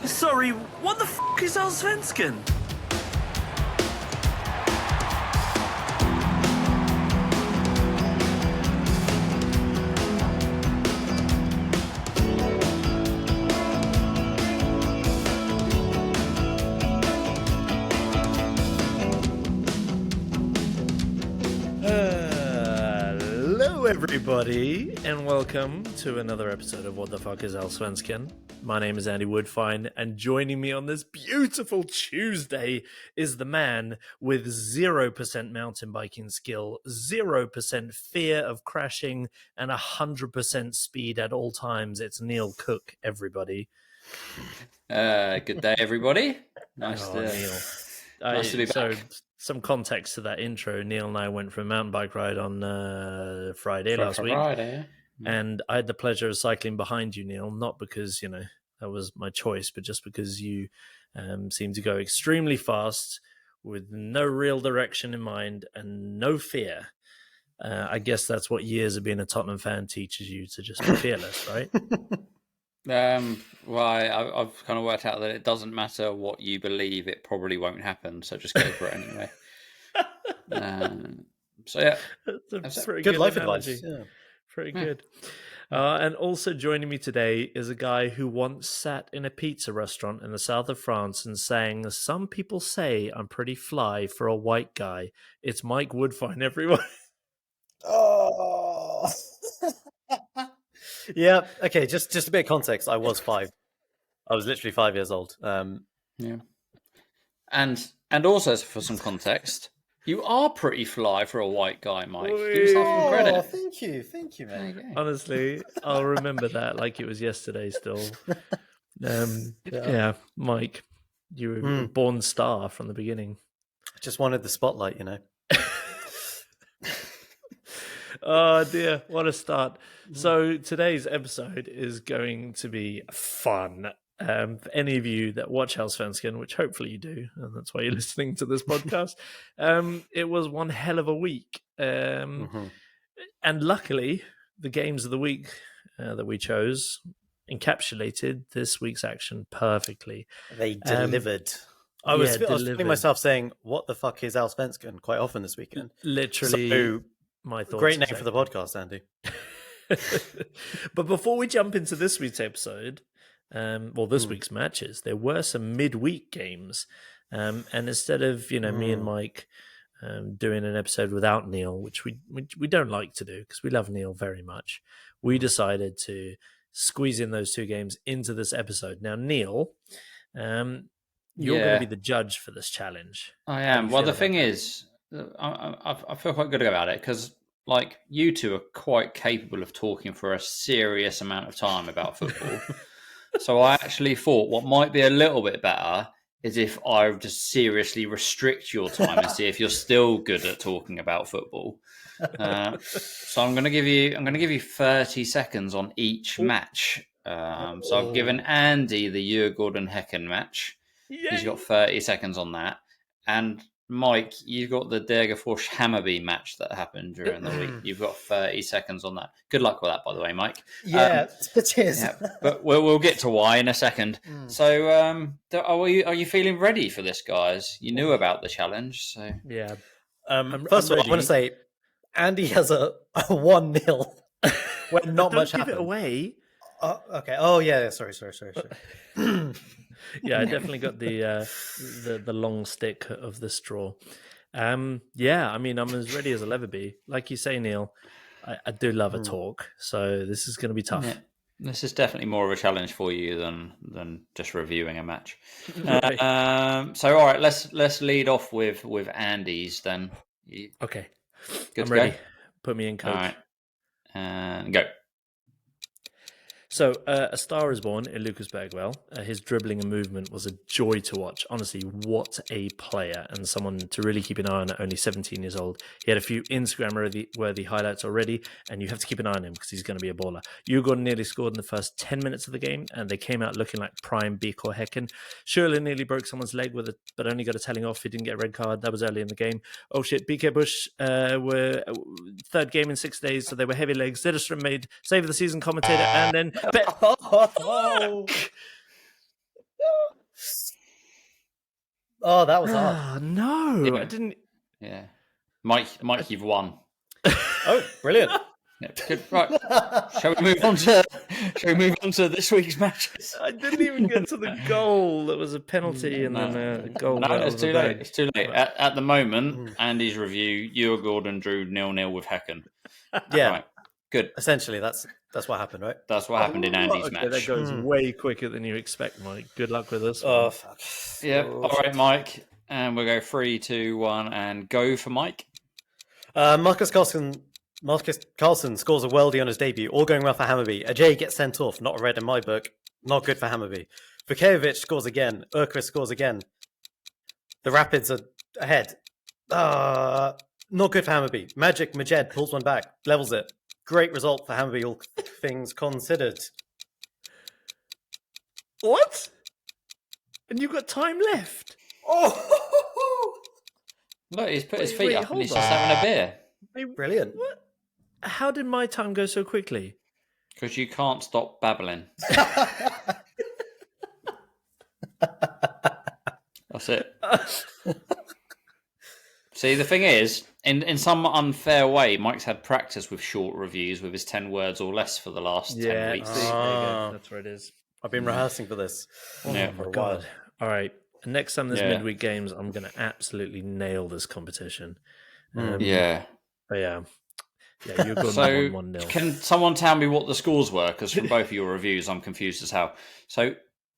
Sorry, what the f*** is Allsvenskan? Hello, everybody, and welcome to another episode of What the Fuck is Allsvenskan? My name is Andy Woodfine, and joining me on this beautiful Tuesday is the man with 0% mountain biking skill, 0% fear of crashing, and 100% speed at all times. It's Neil Cook, everybody. Good day, everybody. Nice to be back. So, some context to that intro. Neil and I went for a mountain bike ride on Friday last week. Yeah. And I had the pleasure of cycling behind you, Neil, not because, that was my choice, but just because you seem to go extremely fast with no real direction in mind and no fear. I guess that's what years of being a Tottenham fan teaches you, to just be fearless, right? Well, I've kind of worked out that it doesn't matter what you believe, it probably won't happen. So just go for it anyway. So yeah, That's a pretty good life analogy. advice. Yeah. Pretty good. And also joining me today is a guy who once sat in a pizza restaurant in the south of France and sang, "Some people say I'm pretty fly for a white guy." It's Mike Woodfine, everyone. Oh. Yeah. Okay. Just a bit of context. I was 5. I was literally 5 years old. Yeah. And also for some context, you are pretty fly for a white guy, Mike. Give yourself some credit. Thank you, man. Honestly, I'll remember that like it was yesterday still. Yeah, Mike, you were a born star from the beginning. I just wanted the spotlight, Oh dear, what a start. So today's episode is going to be fun. For any of you that watch Allsvenskan, which hopefully you do, and that's why you're listening to this podcast, it was one hell of a week. And luckily, the games of the week that we chose encapsulated this week's action perfectly. They delivered. I was feeling myself saying, "What the fuck is Allsvenskan?" quite often this weekend. Literally, so, my thoughts. Great name for the podcast, Andy. But before we jump into this week's episode, this week's matches, there were some midweek games. And instead of, me and Mike doing an episode without Neil, which we don't like to do because we love Neil very much, we decided to squeeze in those two games into this episode. Now, Neil, you're going to be the judge for this challenge. I am. Well, the thing is, I feel quite good about it because, you two are quite capable of talking for a serious amount of time about football. So I actually thought what might be a little bit better is if I just seriously restrict your time and see if you're still good at talking about football. So I'm going to give you 30 seconds on each match. So I've given Andy the Djurgården-Häcken match. Yay. He's got 30 seconds on that. And Mike, you've got the Degerfors-Hammarby match that happened during the week. You've got 30 seconds on that. Good luck with that, by the way, Mike. Yeah, cheers. Yeah, but we'll get to why in a second. So, are you feeling ready for this, guys? You knew about the challenge, so yeah. First of all, I want to say Andy has a 1-0 when not much happened. Give it away. Okay. Oh yeah. Sorry. Yeah, I definitely got the long stick of the straw. Yeah, I mean, I'm as ready as I'll ever be. Like you say, Neil, I do love a talk, so this is going to be tough. Yeah. This is definitely more of a challenge for you than just reviewing a match. Right. So, all right, let's lead off with Andy's then. Okay, Good I'm ready. Go? Put me in, coach. All right, and go. So, a star is born in Lucas Bergwall. His dribbling and movement was a joy to watch. Honestly, what a player, and someone to really keep an eye on at only 17 years old. He had a few Instagram-worthy highlights already, and you have to keep an eye on him because he's going to be a baller. Djurgården nearly scored in the first 10 minutes of the game, and they came out looking like prime BK or Häcken. Schürrle nearly broke someone's leg with it, but only got a telling off. He didn't get a red card. That was early in the game. Oh shit, BK Bush were third game in 6 days, so they were heavy legs. Zederström made save of the season commentator, and then... Oh, that was hard. Ah, no, Yeah. I didn't. Yeah. Mike, you've won. Oh, brilliant. Yeah, good. Right. Shall we move on to this week's matches? I didn't even get to the goal. That was a penalty and then a goal. No, out it's of the too bag. late. It's too late. At the moment, Andy's review, Gordon drew 0-0 with Hecken. Yeah, Right. Good. essentially, that's what happened, right? That's what happened in Andy's Okay, match. that goes way quicker than you expect, Mike. Good luck with this one. Oh, fuck. Yeah. All right, Mike. And we'll go 3, 2, 1, and go for Mike. Marcus Carlson scores a worldie on his debut. All going well for Hammarby. Ajay gets sent off. Not a red in my book. Not good for Hammarby. Vukovic scores again. Urquist scores again. The Rapids are ahead. Not good for Hammarby. Majed pulls one back. Levels it. Great result for Hammarby, all things considered. What? And you've got time left? Oh! Look, he's put his Wait, feet wait, up and hold he's on. just having a beer. Brilliant. What? How did my time go so quickly? Because you can't stop babbling. That's it. See, the thing is, in some unfair way, Mike's had practice with short reviews with his 10 words or less for the last 10 weeks. There you go. That's where it is. I've been rehearsing for this. Yeah. For a while. God. All right. Next time there's Yeah. midweek games, I'm going to absolutely nail this competition. Yeah. But yeah, you're going So, 1-0. can someone tell me what the scores were? Because from both of your reviews, I'm confused as hell. So,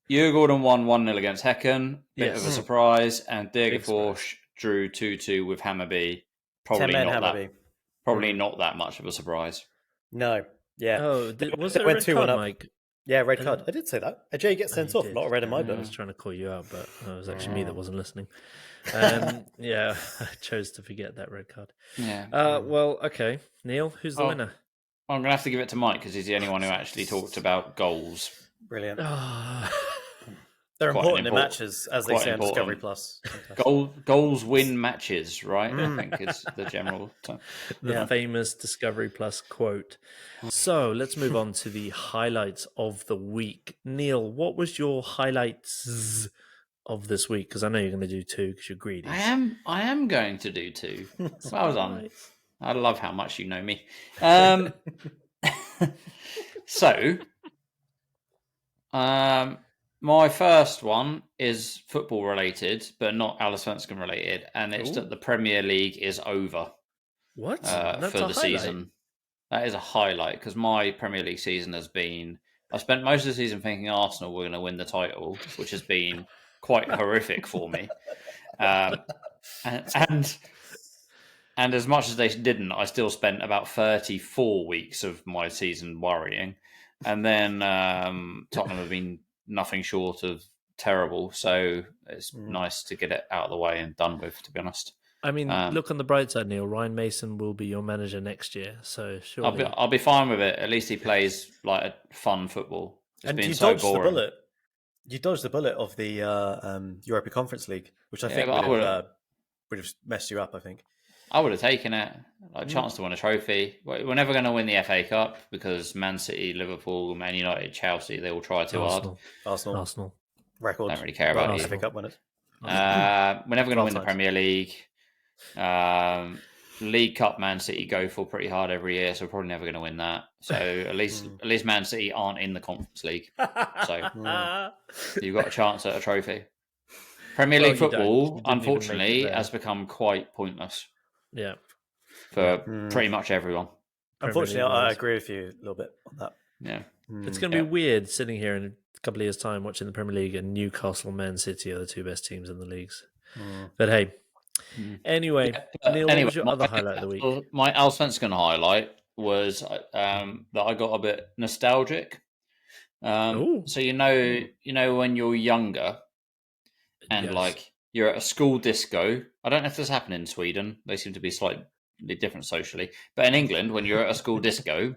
Gordon won 1-0 against Hecken, bit of a surprise, and Degerfors drew 2-2 with Hammarby. Probably 10-man not Hammarby. that. Probably not that much of a surprise. No. Yeah. Oh, was They it a went red 2-1 card, up. Mike? Yeah, red card. I did say that. Ajay gets sent You off. did. Not a red in my I book. was trying to call you out, but it was actually me that wasn't listening. Yeah, I chose to forget that red card. Yeah. Well, okay. Neil, who's the winner? I'm going to have to give it to Mike because he's the only one who actually talked about goals. Brilliant. Ah. They're Quite important in important. matches, as they Quite say on Discovery important. Plus. Goals win matches, right? I think is the general term. The famous Discovery Plus quote. So let's move on to the highlights of the week. Neil, what was your highlights of this week? Because I know you're going to do 2 because you're greedy. I am going to do 2. Well done. Right. I love how much you know me. So, my first one is football related, but not Allsvenskan related, and it's that the Premier League is over What? for That's a the highlight? season. That is a highlight because my Premier League season has been. I spent most of the season thinking Arsenal were going to win the title, which has been quite horrific for me. And as much as they didn't, I still spent about 34 weeks of my season worrying. And then Tottenham have been nothing short of terrible. So it's nice to get it out of the way and done with, to be honest. I mean, look on the bright side, Neil. Ryan Mason will be your manager next year. So surely... I'll be fine with it. At least he plays like a fun football. It's And been you so dodged boring. the bullet. You dodged the bullet of the Europa Conference League, which I think but would have messed you up, I think. I would have taken it. Like chance to win a trophy. We're never going to win the FA Cup because Man City, Liverpool, Man United, Chelsea, they all try too hard. Arsenal. Record. Don't really care about Right, you. FA Cup winners. We're never going to win the times. Premier League. League Cup, Man City go for pretty hard every year, so we're probably never going to win that. So at least Man City aren't in the Conference League. So you've got a chance at a trophy. Premier League you don't. You football, didn't even make unfortunately, it there. has become quite pointless Yeah. for pretty much everyone. Unfortunately, League I wise. agree with you a little bit on that. Yeah. It's going to be weird sitting here in a couple of years' time watching the Premier League and Newcastle and Man City are the 2 best teams in the leagues. But hey, anyway, Neil, what was your other highlight of the week? My Allsvenskan highlight was that I got a bit nostalgic. So you know when you're younger and Yes. like you're at a school disco. I don't know if this happened in Sweden. They seem to be slightly different socially, but in England, when you're at a school disco,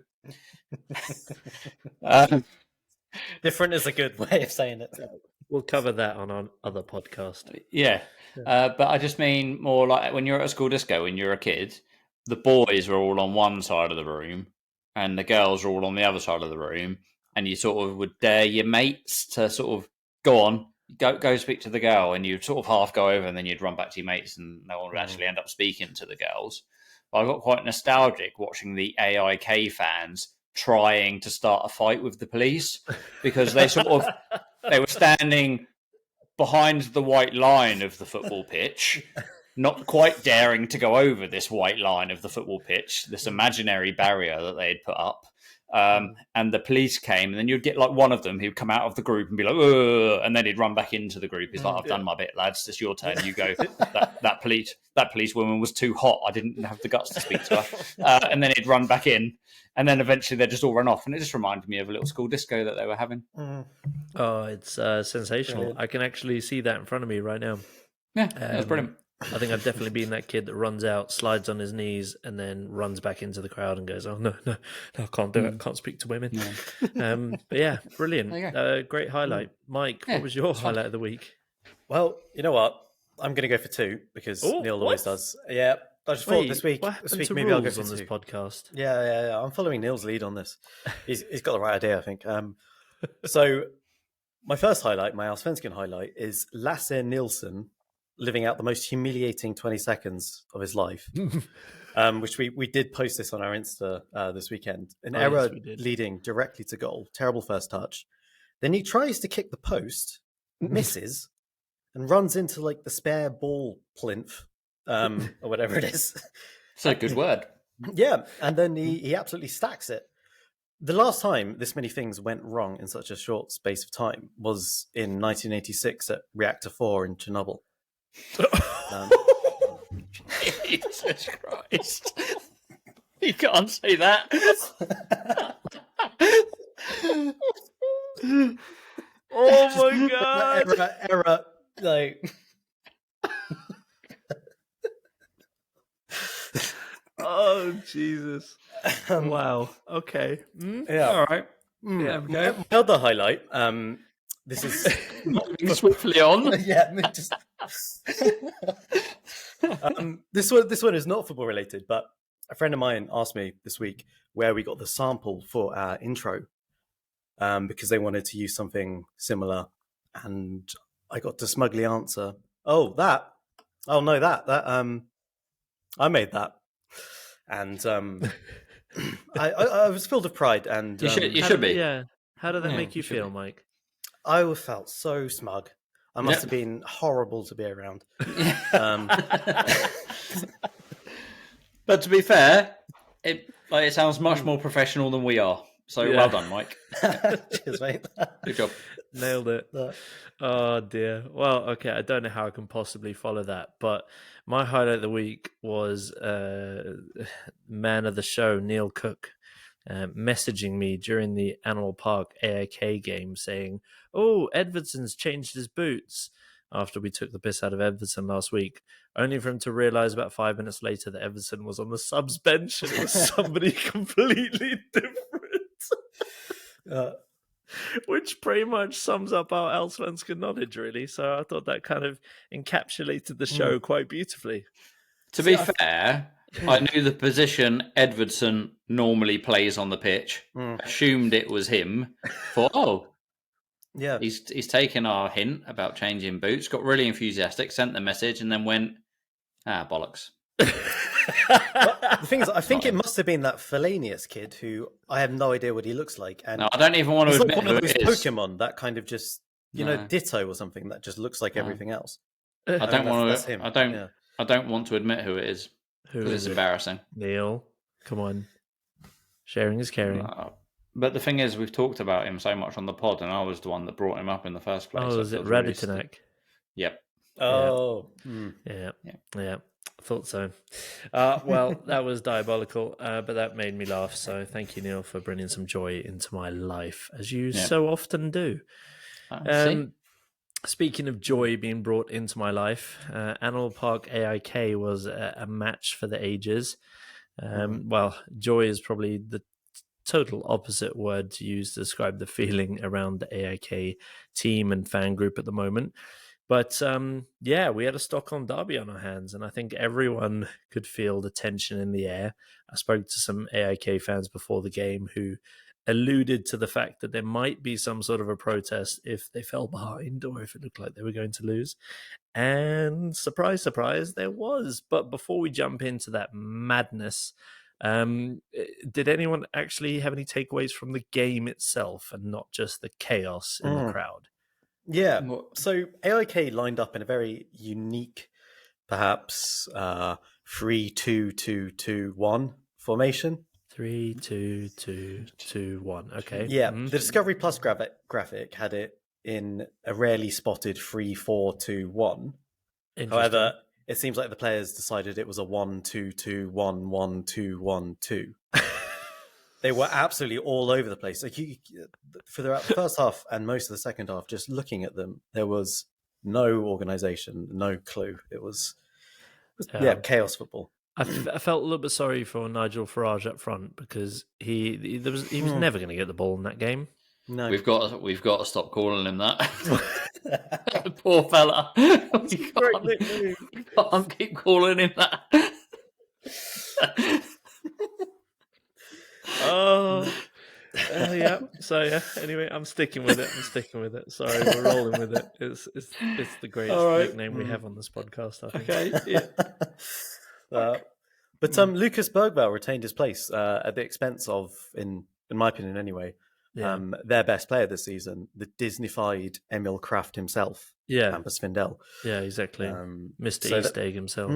Different is a good way of saying it. We'll cover that on our other podcast. yeah. But I just mean more like when you're at a school disco when you're a kid, the boys are all on one side of the room and the girls are all on the other side of the room, and you sort of would dare your mates to sort of go on, go speak to the girl, and you'd sort of half go over, and then you'd run back to your mates, and no one would actually end up speaking to the girls. But I got quite nostalgic watching the AIK fans trying to start a fight with the police, because they were standing behind the white line of the football pitch, not quite daring to go over this white line of the football pitch, this imaginary barrier that they had put up. And the police came, and then you'd get like one of them who'd come out of the group and be like, ugh, and then he'd run back into the group. He's like, I've done my bit, lads. It's your turn. You go. that police woman was too hot. I didn't have the guts to speak to her. And then he'd run back in, and then eventually they'd just all run off. And it just reminded me of a little school disco that they were having. Oh, it's sensational. Brilliant. I can actually see that in front of me right now. Yeah, that was brilliant. I think I've definitely been that kid that runs out, slides on his knees, and then runs back into the crowd and goes, "Oh no, I can't do it. I can't speak to women." No. But yeah, brilliant. Great highlight, Mike. What was your highlight of the week? Well, you know what? I'm going to go for 2 because Neil always does. Yeah, I just thought this week maybe I'll go for on 2. this podcast. Yeah. I'm following Neil's lead on this. He's got the right idea, I think. So my first highlight, my Allsvenskan highlight, is Lasse Nilsson living out the most humiliating 20 seconds of his life, which we did post this on our Insta this weekend. An error leading directly to goal. Terrible first touch. Then he tries to kick the post, misses, and runs into like the spare ball plinth, or whatever it is. It's a good word. Yeah, and then he absolutely stacks it. The last time this many things went wrong in such a short space of time was in 1986 at Reactor 4 in Chernobyl. Jesus Christ. You can't say that. Oh my god. Error. Like. Oh Jesus. Wow. Okay. Yeah. All right. Yeah. Okay. My other highlight. This is Moving swiftly on. yeah. Just this one is not football related, but a friend of mine asked me this week where we got the sample for our intro, because they wanted to use something similar, and I got to smugly answer, that I made that, and I was filled with pride, and You should be. Yeah. How did that make you feel, Mike? I felt so smug. I must have been horrible to be around. But to be fair, it sounds much more professional than we are. So well done, Mike. Cheers, mate. Good job. Nailed it. Oh dear. Well, okay, I don't know how I can possibly follow that, but my highlight of the week was man of the show, Neil Cook, messaging me during the Animal Park AIK game saying, "Oh, Edvardson's changed his boots," after we took the piss out of Edvardson last week, only for him to realise about 5 minutes later that Edvardson was on the subs bench and it was somebody completely different. Which pretty much sums up our Allsvenskan knowledge, really. So I thought that kind of encapsulated the show quite beautifully. To be fair, I knew the position Edvardson normally plays on the pitch. Assumed it was him. Thought, yeah, he's taken our hint about changing boots. Got really enthusiastic. Sent the message, and then went, bollocks. Well, the thing is, I think it must have been that Felanius kid who I have no idea what he looks like. And no, I don't even want to admit like one who of those it is. Pokemon that kind of just, Ditto or something that just looks like everything else. I don't want that's to. him. I don't want to admit who it is. Who because is it's embarrassing. Neil, come on. Sharing is caring. But the thing is, we've talked about him so much on the pod, and I was the one that brought him up in the first place. Oh, is it Raditinek? Yep. Oh. Yeah. Thought so. Well, that was diabolical, but that made me laugh. So thank you, Neil, for bringing some joy into my life, as you so often do. Speaking of joy being brought into my life, Animal Park AIK was a match for the ages. Well, joy is probably the total opposite word to use to describe the feeling around the AIK team and fan group at the moment. But we had a Stockholm derby on our hands, and I think everyone could feel the tension in the air. I spoke to some AIK fans before the game who alluded to the fact that there might be some sort of a protest if they fell behind or if it looked like they were going to lose. And surprise, surprise, there was. But before we jump into that madness, did anyone actually have any takeaways from the game itself and not just the chaos in the crowd? Yeah. So AIK lined up in a very unique, perhaps 3-2-2-2-1 formation. 3-2-2-2-1. Okay. Yeah. The Discovery Plus graphic had it in a rarely spotted 3-4-2-1. However, it seems like the players decided it was a 1-2-2-1-1-2-1-2. They were absolutely all over the place. Like for the first half and most of the second half, just looking at them, there was no organization, no clue. It was chaos football. I felt a little bit sorry for Nigel Farage up front because he was never going to get the ball in that game. No, we've got to stop calling him that. Poor fella. We can't keep calling him that. Yeah. So anyway, I'm sticking with it. Sorry, we're rolling with it. It's the greatest nickname we have on this podcast, I think. Okay. Yeah. But Lucas Bergvall retained his place at the expense of, in my opinion anyway, their best player this season, the Disneyfied Emil Kraft himself, Hampus Findell. Yeah, exactly. Mr. East Egg himself.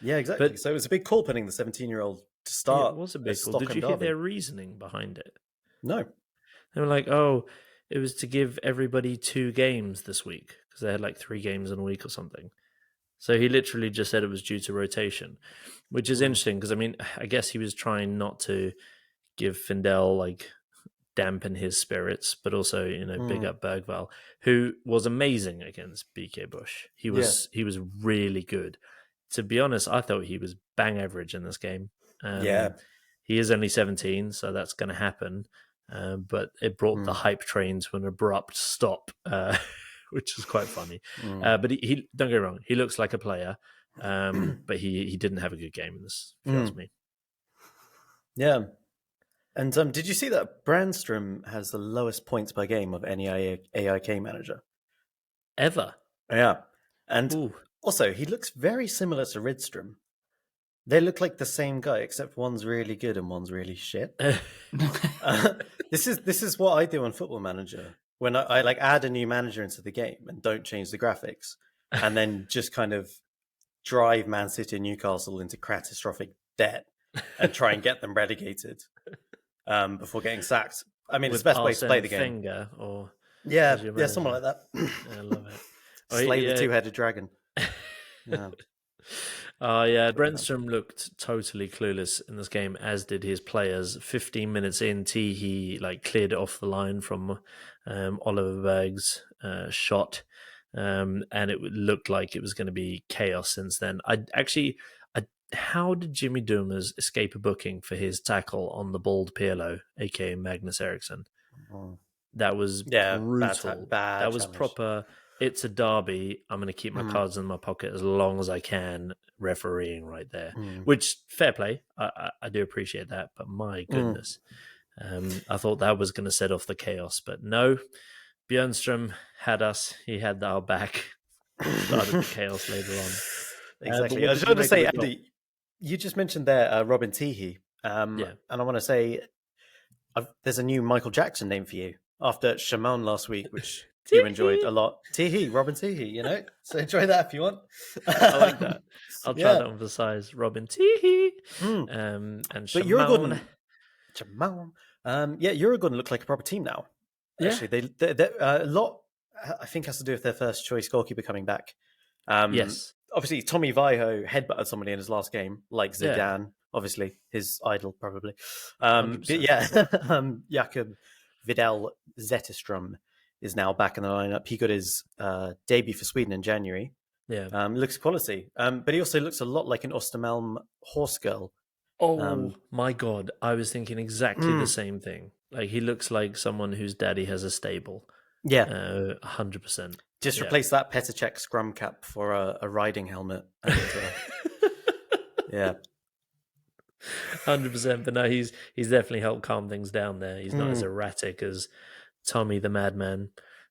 Yeah, exactly. So it was a big call putting the 17-year-old to start. It was a big call. Did you hear their reasoning behind it? No. They were like, it was to give everybody 2 games this week because they had like 3 games in a week or something. So he literally just said it was due to rotation, which is interesting because, I mean, I guess he was trying not to give Findell, like, dampen his spirits, but also, big up Bergvall, who was amazing against BK Bush. He was really good. To be honest, I thought he was bang average in this game. He is only 17, so that's going to happen. But it brought the hype train to an abrupt stop, which is quite funny. But he don't get me wrong, he looks like a player, but he didn't have a good game in this, if you ask me. Yeah. And did you see that Brandstrom has the lowest points per game of any AIK manager? Ever? Yeah. And also, he looks very similar to Rydstrom. They look like the same guy, except one's really good and one's really shit. This is what I do on Football Manager. When I like add a new manager into the game and don't change the graphics, and then just kind of drive Man City and Newcastle into catastrophic debt and try and get them relegated before getting sacked. I mean, it's the best way to play the game. Finger or someone like that. I love it. Slay the 2-headed dragon. Yeah. Brandstrom looked totally clueless in this game, as did his players. 15 minutes in, he cleared it off the line from Oliver Berg's shot, and it looked like it was going to be chaos since then. How did Jimmy Dumas escape a booking for his tackle on the bald Pirlo, aka Magnus Eriksson? That was brutal. Bad that was challenge. Proper. It's a derby. I'm going to keep my cards in my pocket as long as I can. Refereeing right there, which fair play. I do appreciate that, but my goodness, I thought that was going to set off the chaos, but no. Björnström had us. He had our back. Started the chaos later on. Exactly. I was going to say, Andy, you just mentioned there Robin Teehee, and I want to say there's a new Michael Jackson name for you after Shimon last week, which you enjoyed a lot. Teehee, Robin Teehee, so enjoy that if you want. I like that. I'll try to emphasize Robin Teehee. And but Uruguayan, Uruguayan look like a proper team now. Actually, they a lot. I think has to do with their first choice goalkeeper coming back. Yes. Obviously, Tommy Vaiho headbutted somebody in his last game, like Zidane, obviously, his idol, probably. Jakob Vidal Zetterström is now back in the lineup. He got his debut for Sweden in January. Yeah. Looks quality. But he also looks a lot like an Ostermalm horse girl. Oh, my God. I was thinking exactly the same thing. Like, he looks like someone whose daddy has a stable. Yeah. 100%. Just replace that Petr Cech scrum cap for a riding helmet. And, 100%. But no, he's definitely helped calm things down there. He's not as erratic as Tommy the Madman.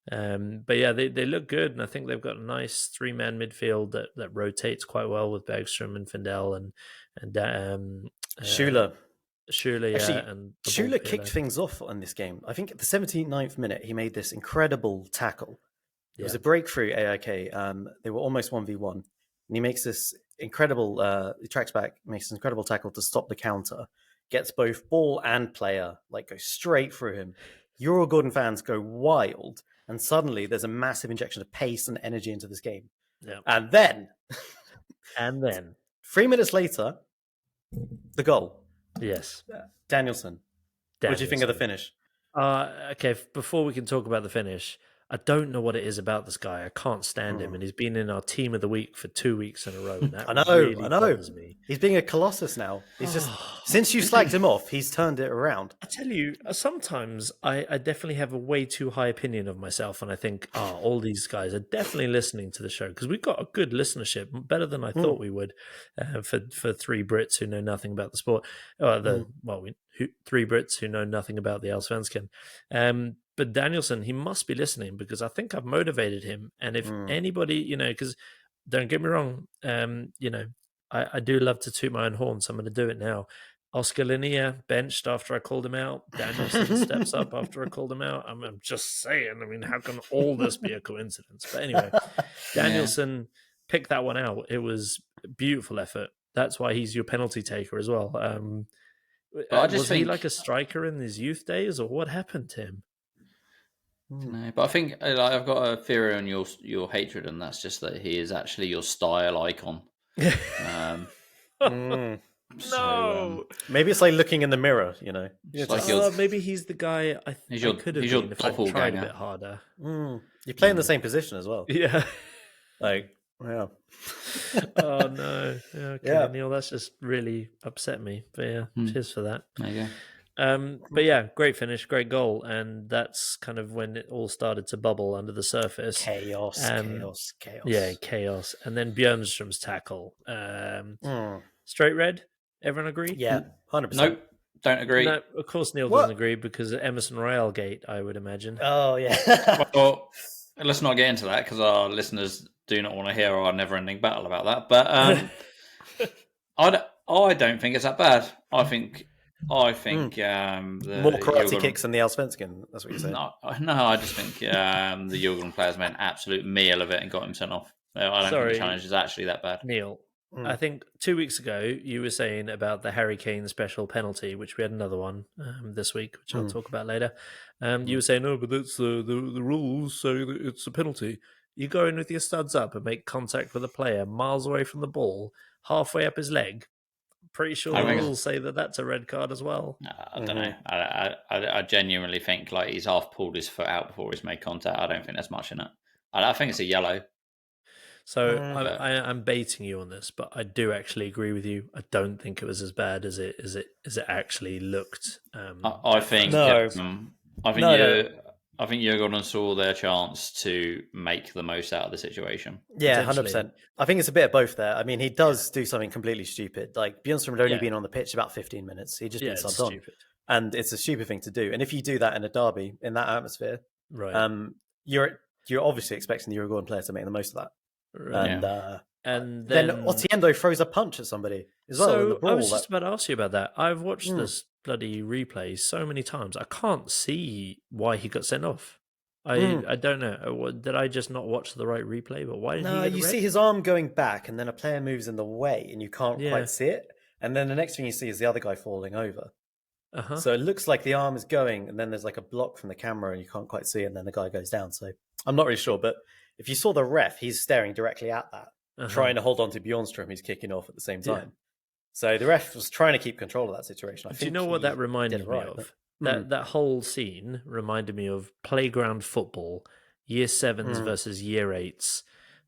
But yeah, they look good, and I think they've got a nice 3-man midfield that rotates quite well with Bergstrom and Findell and Schuler. Schuler, yeah. Actually, And Schuler kicked things off on this game. I think at the 79th minute, he made this incredible tackle. It was a breakthrough AIK. They were almost 1v1. And he makes this incredible, he tracks back, makes an incredible tackle to stop the counter, gets both ball and player, like go straight through him. Euro Gordon fans go wild. And suddenly there's a massive injection of pace and energy into this game. Yeah. And then 3 minutes later, the goal. Yes. Danielson. What do you think of the finish? Okay, before we can talk about the finish, I don't know what it is about this guy. I can't stand him, and he's been in our team of the week for 2 weeks in a row. And that I know. bothers me. He's being a colossus now. He's just since you slagged him off, he's turned it around. I tell you, sometimes I definitely have a way too high opinion of myself, and I think, all these guys are definitely listening to the show because we've got a good listenership, better than I thought we would, for 3 Brits who know nothing about the sport. Three Brits who know nothing about the Allsvenskan. But Danielson, he must be listening because I think I've motivated him. And if anybody, because don't get me wrong, I do love to toot my own horn, so I'm going to do it now. Oscar Linnea benched after I called him out. Danielson steps up after I called him out. I'm just saying, how can all this be a coincidence? But anyway, Danielson picked that one out. It was a beautiful effort. That's why he's your penalty taker as well. Was he like a striker in his youth days, or what happened to him? No, but I think I've got a theory on your hatred, and that's just that he is actually your style icon. Maybe it's like looking in the mirror, maybe he's the guy I could have been if I tried a bit harder. You play in the same position as well. Yeah. Yeah. Oh no. Okay, Neil, that's just really upset me. But cheers for that. There you go. But yeah, great finish, great goal, and that's kind of when it all started to bubble under the surface. Chaos. Yeah, chaos. And then Björnstrom's tackle. Straight red? Everyone agree? Yeah, 100%. Nope, don't agree. No, of course Neil doesn't agree because of Emerson Royale gate, I would imagine. Oh, yeah. Well, let's not get into that because our listeners do not want to hear our never-ending battle about that. But I don't think it's that bad. I think more karate kicks than the Allsvenskan. That's what you're saying. No, I just think the Djurgården players made an absolute meal of it and got him sent off. I don't think the challenge is actually that bad. Neil, I think 2 weeks ago you were saying about the Harry Kane special penalty, which we had another one this week, which I'll talk about later. You were saying, no, but that's the rules say that it's a penalty. You go in with your studs up and make contact with a player miles away from the ball, halfway up his leg. Pretty sure the rules say that that's a red card as well. I don't know. I genuinely think like he's half pulled his foot out before he's made contact. I don't think there's much in it. I think it's a yellow. So I'm baiting you on this, but I do actually agree with you. I don't think it was as bad as it actually looked. I think no. I think Djurgården saw their chance to make the most out of the situation. Yeah, 100%. I think it's a bit of both there. I mean, he does do something completely stupid. Like, Bjornstrom had only been on the pitch about 15 minutes. He'd just been subbed on. And it's a stupid thing to do. And if you do that in a derby, in that atmosphere, you're obviously expecting the Uruguayan player to make the most of that. Right. And then Otiendo throws a punch at somebody as well. So I was just about to ask you about that. I've watched this bloody replay so many times. I can't see why he got sent off. I don't know. Did I just not watch the right replay? But why did he get you see his arm going back, and then a player moves in the way, and you can't quite see it. And then the next thing you see is the other guy falling over. So it looks like the arm is going, and then there's like a block from the camera, and you can't quite see it, and then the guy goes down. So I'm not really sure, but if you saw the ref, he's staring directly at that, trying to hold on to Bjornstrom, who's kicking off at the same time. So the ref was trying to keep control of that situation. Do you know what that reminded me of? That whole scene reminded me of playground football, year 7s versus year 8s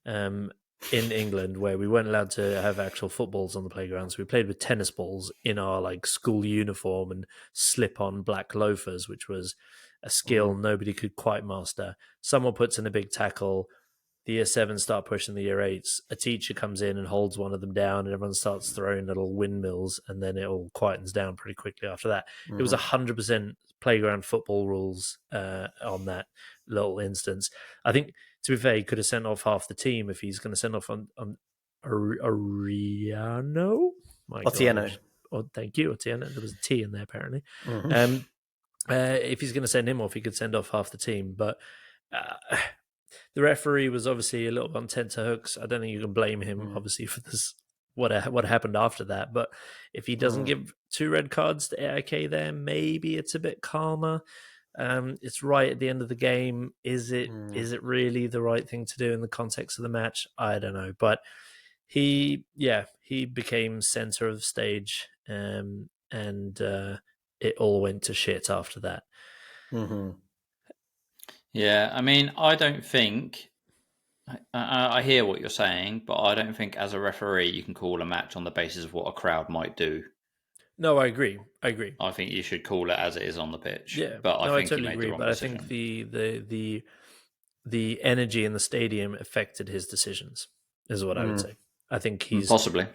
in England, where we weren't allowed to have actual footballs on the playground. So we played with tennis balls in our like school uniform and slip-on black loafers, which was a skill nobody could quite master. Someone puts in a big tackle. the year 7 start pushing the year 8s, a teacher comes in and holds one of them down, and everyone starts throwing little windmills, and then it all quietens down pretty quickly after that. It was 100% playground football rules on that little instance. I think, to be fair, he could have sent off half the team if he's going to send off on Ariano. Otieno. Oh, thank you, Otieno. There was a T in there, apparently. If he's going to send him off, he could send off half the team. But the referee was obviously a little on tenterhooks. I don't think you can blame him, obviously, for this. What happened after that? But if he doesn't give 2 red cards to AIK, there maybe it's a bit calmer. It's right at the end of the game. Is it really the right thing to do in the context of the match? I don't know, but he became center of the stage, and it all went to shit after that. Yeah, I mean, I don't think. I hear what you're saying, but I don't think as a referee you can call a match on the basis of what a crowd might do. No, I agree. I think you should call it as it is on the pitch. Yeah, but I think totally he made agree. the wrong But decision. I think the energy in the stadium affected his decisions, is what I would say. I think he's possibly.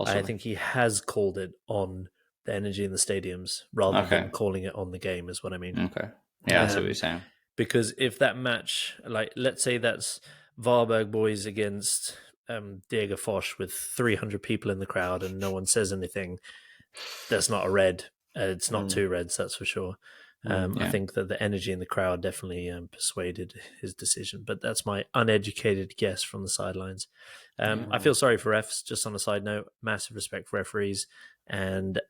I think he has called it on the energy in the stadiums rather than calling it on the game, is what I mean. Okay. Yeah, that's what you're saying. Because if that match, like, let's say that's Varberg boys against Diego Foch with 300 people in the crowd and no one says anything, that's not a red. It's not 2 reds, that's for sure. I think that the energy in the crowd definitely persuaded his decision, but that's my uneducated guess from the sidelines. I feel sorry for refs, just on a side note. Massive respect for referees, and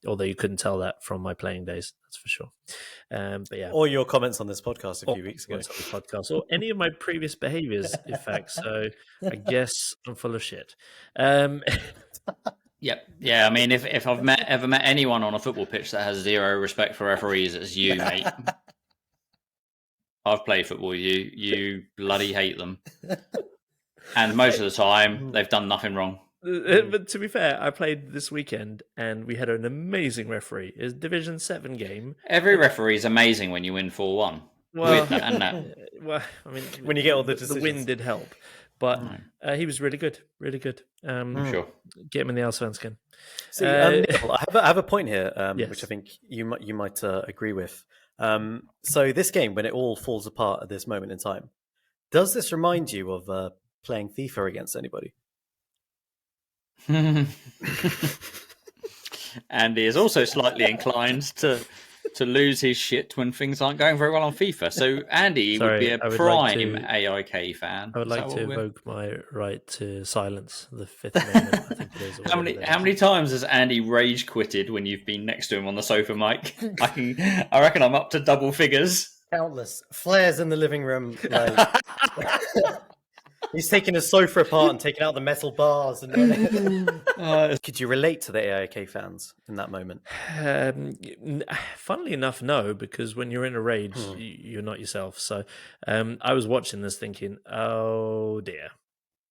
although you couldn't tell that from my playing days, that's for sure. But yeah, or your comments on this podcast a few weeks ago, on the podcast, or any of my previous behaviours, in fact. So I guess I'm full of shit. Yep. Yeah, I mean, if I've ever met anyone on a football pitch that has 0 respect for referees, it's you, mate. I've played football. You bloody hate them, and most of the time they've done nothing wrong. But to be fair, I played this weekend and we had an amazing referee. It's a Division 7 game. Every referee is amazing when you win 4-1. Well, well, I mean, when you get all the decisions. The win did help, but he was really good, really good. Sure. Get him in the Allsvenskan. See, Neil, I have a point here, yes. which I think you might agree with. So this game, when it all falls apart at this moment in time, does this remind you of playing FIFA against anybody? Andy is also slightly inclined to lose his shit when things aren't going very well on FIFA. So Andy would be a prime AIK fan. I would like to evoke my right to silence, the 5th Amendment. I think it is. How many times has Andy rage quitted when you've been next to him on the sofa, Mike? I reckon I'm up to double figures. Countless flares in the living room. Like... He's taking his sofa apart and taking out the metal bars. Could you relate to the AIK fans in that moment? Funnily enough, no, because when you're in a rage, you're not yourself. So I was watching this thinking, oh dear,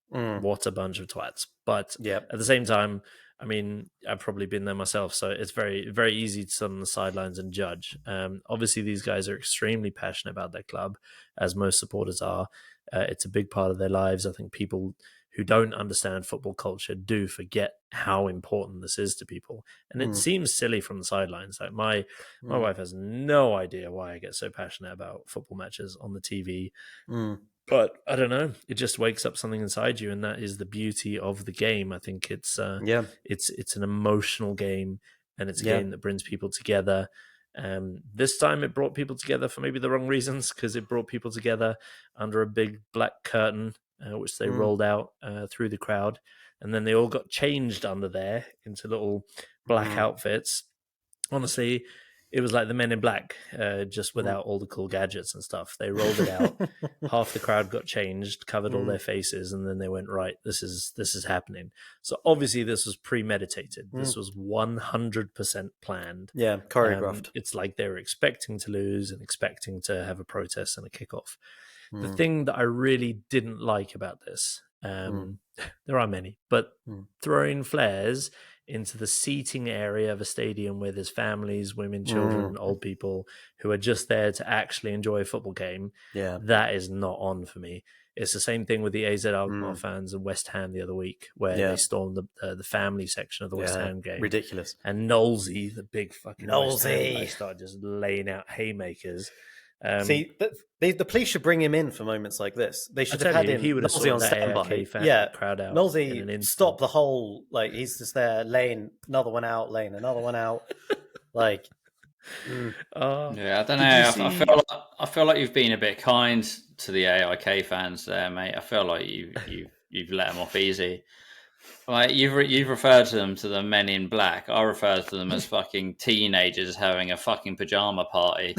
what a bunch of twats. But at the same time, I mean, I've probably been there myself, so it's very, very easy to sit on the sidelines and judge. Obviously, these guys are extremely passionate about their club, as most supporters are. It's a big part of their lives. I think people who don't understand football culture do forget how important this is to people. And it seems silly from the sidelines. Like my wife has no idea why I get so passionate about football matches on the TV. But I don't know. It just wakes up something inside you, and that is the beauty of the game. I think it's an emotional game, and it's a game that brings people together. This time it brought people together for maybe the wrong reasons, because it brought people together under a big black curtain, which they rolled out through the crowd, and then they all got changed under there into little black outfits. Honestly, it was like the Men in Black, just without all the cool gadgets and stuff. They rolled it out. Half the crowd got changed, covered all their faces, and then they went, right, this is happening. So obviously this was premeditated. This was 100% planned. Yeah, choreographed. It's like they were expecting to lose and expecting to have a protest and a kickoff. The thing that I really didn't like about this, there are many, but throwing flares into the seating area of a stadium where there's families, women, children, old people who are just there to actually enjoy a football game, that is not on for me. It's the same thing with the AZ Alkmaar fans and West Ham the other week, where they stormed the family section of the West Ham game. Ridiculous. And Knowlesy, the big fucking West Ham guy, started just laying out haymakers. See, the police should bring him in for moments like this. They should have had him. He would have Knowlesy on standby. Crowd out. Knowlesy, stop the whole, like, he's just there laying another one out. Like, I don't know. I feel like you've been a bit kind to the AIK fans there, mate. I feel like you've let them off easy. Like you've referred to them, to the men in black. I refer to them as fucking teenagers having a fucking pajama party.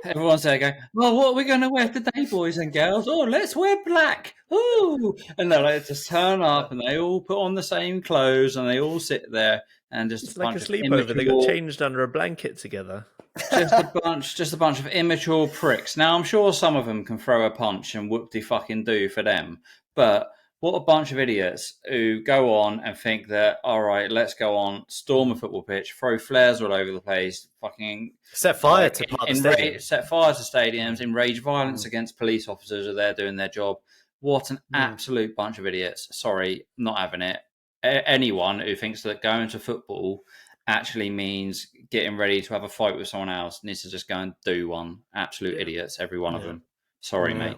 Everyone's there going, well, what are we going to wear today, boys and girls? Oh, let's wear black. Ooh. And they just turn up and they all put on the same clothes and they all sit there and just it's like a sleepover. They got changed under a blanket together. Just a bunch of immature pricks. Now, I'm sure some of them can throw a punch and whoop-de-fucking-do for them. But what a bunch of idiots who go on and think that, all right, let's go on, storm a football pitch, throw flares all over the place, fucking set fire to stadiums, enrage violence against police officers who are there doing their job. What an absolute bunch of idiots. Sorry, not having it. Anyone who thinks that going to football actually means getting ready to have a fight with someone else needs to just go and do one. Absolute idiots, every one of them. Sorry, mate.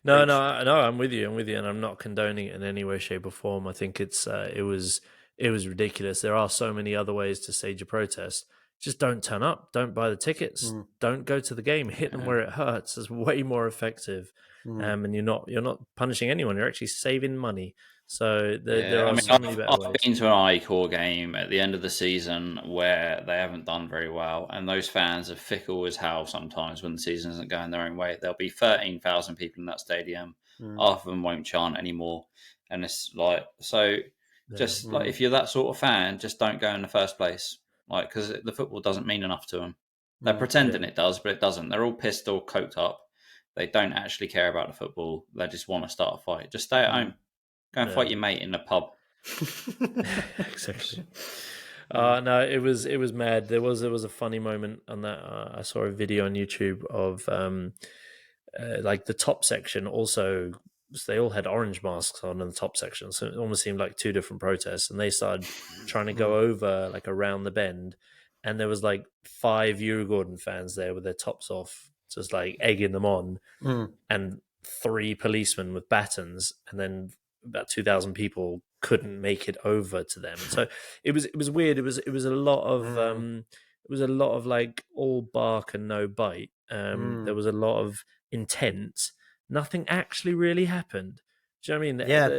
No, I'm with you, and I'm not condoning it in any way, shape, or form. I think it was ridiculous. There are so many other ways to stage a protest. Just don't turn up. Don't buy the tickets. Don't go to the game. Hit them where it hurts. It's way more effective. And you're not punishing anyone. You're actually saving money. So there are so many better ways. I've been to an AIK game at the end of the season where they haven't done very well, and those fans are fickle as hell sometimes when the season isn't going their own way. There'll be 13,000 people in that stadium. Half of them won't chant anymore. And it's like, so just like if you're that sort of fan, just don't go in the first place. Like, because the football doesn't mean enough to them. They're pretending it does, but it doesn't. They're all pissed or coked up. They don't actually care about the football. They just want to start a fight. Just stay at home. Go and fight your mate in the pub. Exactly. No, it was mad. There was a funny moment on that. I saw a video on YouTube of like the top section. Also, they all had orange masks on in the top section, so it almost seemed like two different protests. And they started trying to go over like around the bend, and there was like 5 Djurgården fans there with their tops off, just like egging them on, and 3 policemen with batons, and then about 2,000 people couldn't make it over to them. So it was weird. It was a lot of like all bark and no bite. There was a lot of intent. Nothing actually really happened. Do you know what I mean? Yeah.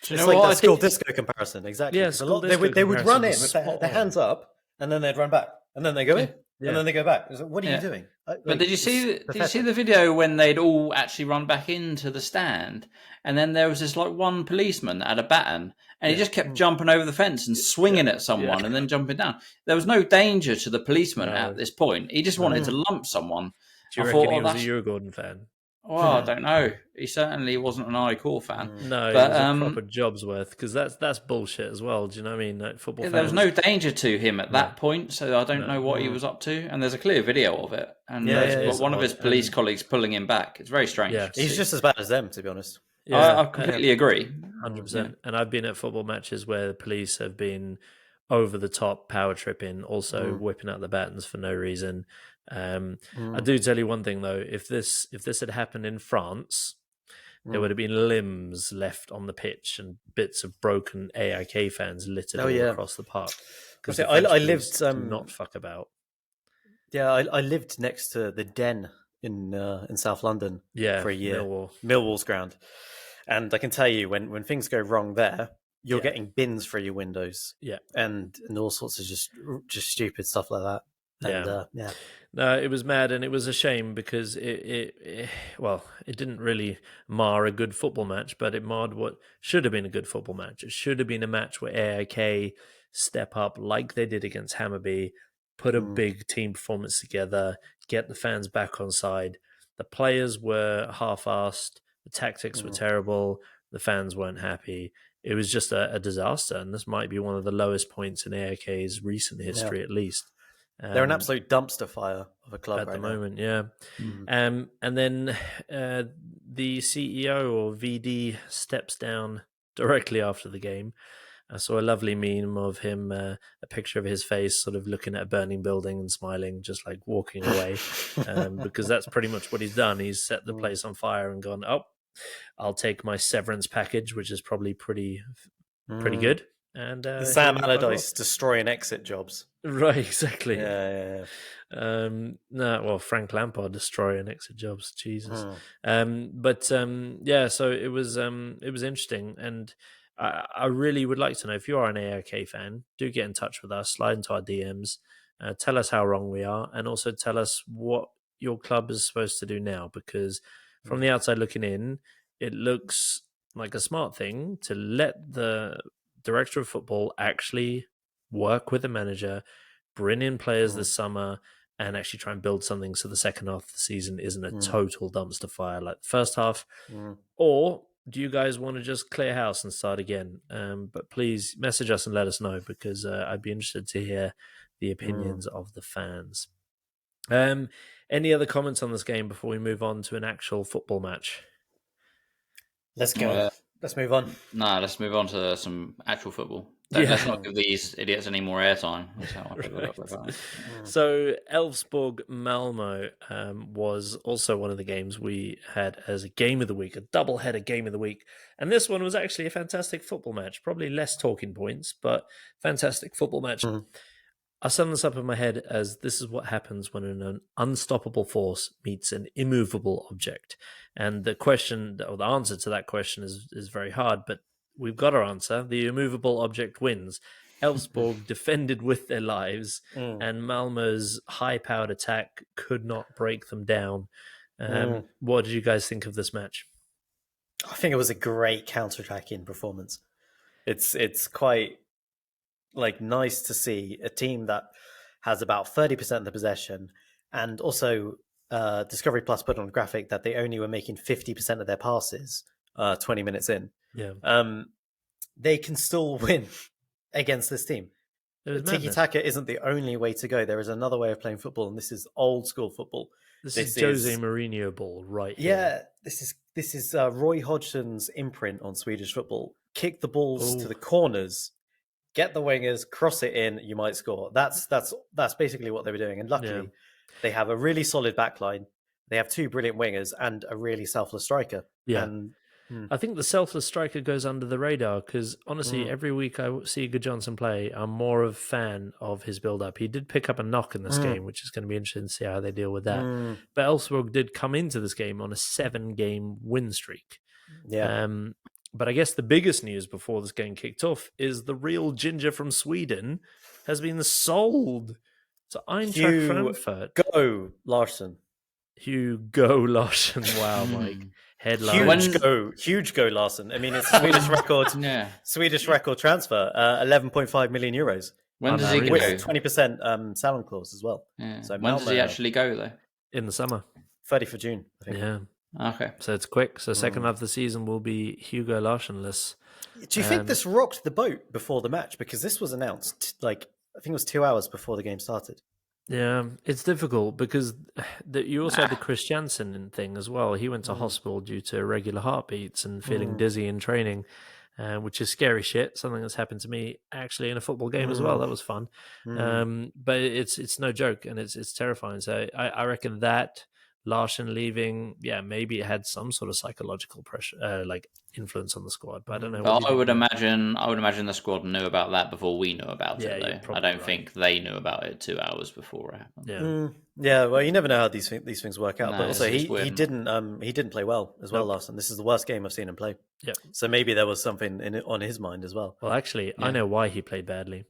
It's like that school disco comparison. Exactly. Yeah, they would run in with their hands up, and then they'd run back, and then they go in, and then they go back. Like, what are you doing? But did you see the video when they'd all actually run back into the stand, and then there was this like one policeman that had a baton, and he just kept jumping over the fence and swinging at someone and then jumping down. There was no danger to the policeman at this point. He just wanted to lump someone. Do you reckon he was a Djurgården fan? Well, I don't know. He certainly wasn't an AIK fan. No, but it was a proper job's worth, because that's bullshit as well. Do you know what I mean? Like, football fans, there was no danger to him at that point, so I don't know what he was up to. And there's a clear video of it. And one of his police colleagues pulling him back. It's very strange. Yeah. He's just as bad as them, to be honest. Yeah, I completely agree. 100%. And I've been at football matches where the police have been over the top, power tripping, also whipping out the batons for no reason. I do tell you one thing though: if this had happened in France, there would have been limbs left on the pitch and bits of broken AIK fans littered all across the park. Because I lived not fuck about. Yeah, I lived next to the Den in South London for a year, Millwall's ground, and I can tell you when things go wrong there, you're getting bins through your windows, and all sorts of just stupid stuff like that. And, No, it was mad, and it was a shame because it didn't really mar a good football match, but it marred what should have been a good football match. It should have been a match where AIK step up like they did against Hammarby, put a big team performance together, get the fans back on side. The players were half-assed, the tactics were terrible, the fans weren't happy, it was just a disaster. And this might be one of the lowest points in AIK's recent history, at least. They're an absolute dumpster fire of a club at right the now. moment, yeah. And then the CEO or VD steps down directly after the game. I saw a lovely meme of him, a picture of his face sort of looking at a burning building and smiling, just like walking away, because that's pretty much what he's done. He's set the place on fire and gone, oh, I'll take my severance package, which is probably pretty good. And Sam Allardyce destroying exit jobs. Right, exactly. Yeah. Well, Frank Lampard destroying exit jobs, Jesus. So it was interesting, and I really would like to know if you are an AIK fan, do get in touch with us, slide into our DMs, tell us how wrong we are, and also tell us what your club is supposed to do now, because from the outside looking in, it looks like a smart thing to let the director of football actually work with the manager, bring in players this summer, and actually try and build something so the second half of the season isn't a total dumpster fire like the first half. Or do you guys want to just clear house and start again? But please message us and let us know, because I'd be interested to hear the opinions of the fans. Any other comments on this game before we move on to an actual football match? Let's go. Let's move on. No, let's move on to some actual football. Let's not give these idiots any more airtime. That's how I feel about it. So Elfsborg Malmö was also one of the games we had as a game of the week, a double-header game of the week. And this one was actually a fantastic football match. Probably less talking points, but fantastic football match. I sum this up in my head as this is what happens when an unstoppable force meets an immovable object. And the question, or the answer to that question is very hard, but we've got our answer. The immovable object wins. Elfsborg defended with their lives, and Malmö's high-powered attack could not break them down. What did you guys think of this match? I think it was a great counter-attacking performance. It's quite nice to see a team that has about 30% of the possession, and also Discovery Plus put on a graphic that they only were making 50% of their passes 20 minutes in. Yeah. They can still win against this team. Tiki-taka isn't the only way to go. There is another way of playing football, and this is old school football. This is Jose Mourinho ball right here. Yeah, this is Roy Hodgson's imprint on Swedish football. Kick the balls to the corners, get the wingers, cross it in, you might score. That's basically what they were doing. And luckily, they have a really solid backline. They have two brilliant wingers and a really selfless striker. Yeah. And I think the selfless striker goes under the radar because, honestly, every week I see Good Johnson play, I'm more of a fan of his build-up. He did pick up a knock in this game, which is going to be interesting to see how they deal with that. But Elfsborg did come into this game on a 7-game win streak. yeah, But I guess the biggest news before this game kicked off is the real ginger from Sweden has been sold to Eintracht Frankfurt. Go Larsson. Hugo Larsson. Wow, Mike. Headline. Huge go Larsson. I mean, it's a Swedish record. Swedish record transfer. 11.5 million euros. When does he go? With 20% salon clause as well. Yeah. So when does he actually go though? In the summer. 30th of June, I think. Yeah. Okay. So it's quick. So second half of the season will be Hugo Larsson-less. Do you think this rocked the boat before the match? Because this was announced, I think it was 2 hours before the game started. Yeah, it's difficult because you also had the Chris Jansen thing as well. He went to hospital due to irregular heartbeats and feeling dizzy in training, which is scary shit. Something that's happened to me actually in a football game as well. That was fun. But it's no joke and it's terrifying. So I reckon that Larsson leaving, maybe it had some sort of psychological pressure, influence on the squad. But I don't know. Well, I would imagine the squad knew about that before we knew about it. Though I don't think they knew about it 2 hours before it happened. Yeah, well, you never know how these things work out. But also, he didn't play well as well, Larsson. This is the worst game I've seen him play. Yeah. So maybe there was something on his mind as well. Well, actually, I know why he played badly.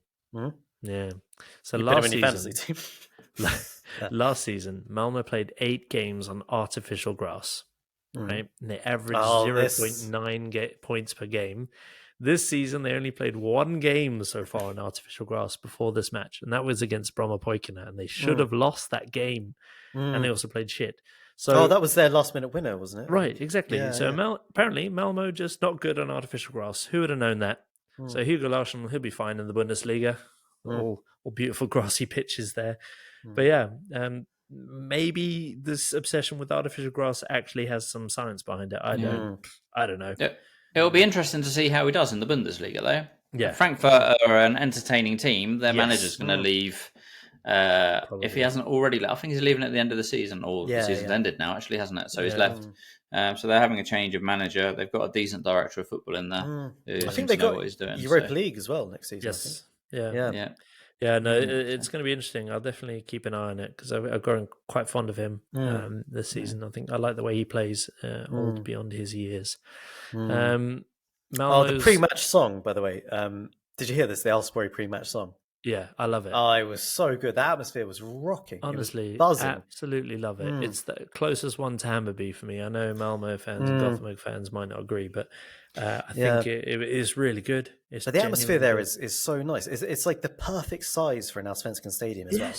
Yeah. So you last put him in your fantasy team. Last season, Malmö played 8 games on artificial grass, right? And they averaged 0.9 points per game. This season, they only played 1 game so far on artificial grass before this match, and that was against Bromma Poikina, and they should have lost that game, and they also played shit. So that was their last minute winner, wasn't it? right, exactly. Yeah, So yeah. apparently Malmo just not good on artificial grass. Who would have known that? So Hugo Larsson, he'll be fine in the Bundesliga. All beautiful grassy pitches there. But yeah, maybe this obsession with artificial grass actually has some science behind it. I don't know. It'll be interesting to see how he does in the Bundesliga, though. Yeah. Frankfurt are an entertaining team. Their Yes. manager's going to leave. If he hasn't already, I think he's leaving at the end of the season, or the season's ended now, actually, hasn't it? So he's left. So they're having a change of manager. They've got a decent director of football in there. I think they got what he's doing, Europa League as well next season. Yes. Yeah. No, it's going to be interesting. I'll definitely keep an eye on it because I've grown quite fond of him this season. I think I like the way he plays, old beyond his years. The pre-match song, by the way. Did you hear this? The Elfsborg pre-match song. Yeah, I love it. Oh, it was so good. The atmosphere was rocking. Honestly, buzzing. Absolutely love it. It's the closest one to Hammarby for me. I know Malmö fans and Gothenburg fans might not agree, but I think it is really good. But the atmosphere there is so nice. It's like the perfect size for an Allsvenskan stadium as well.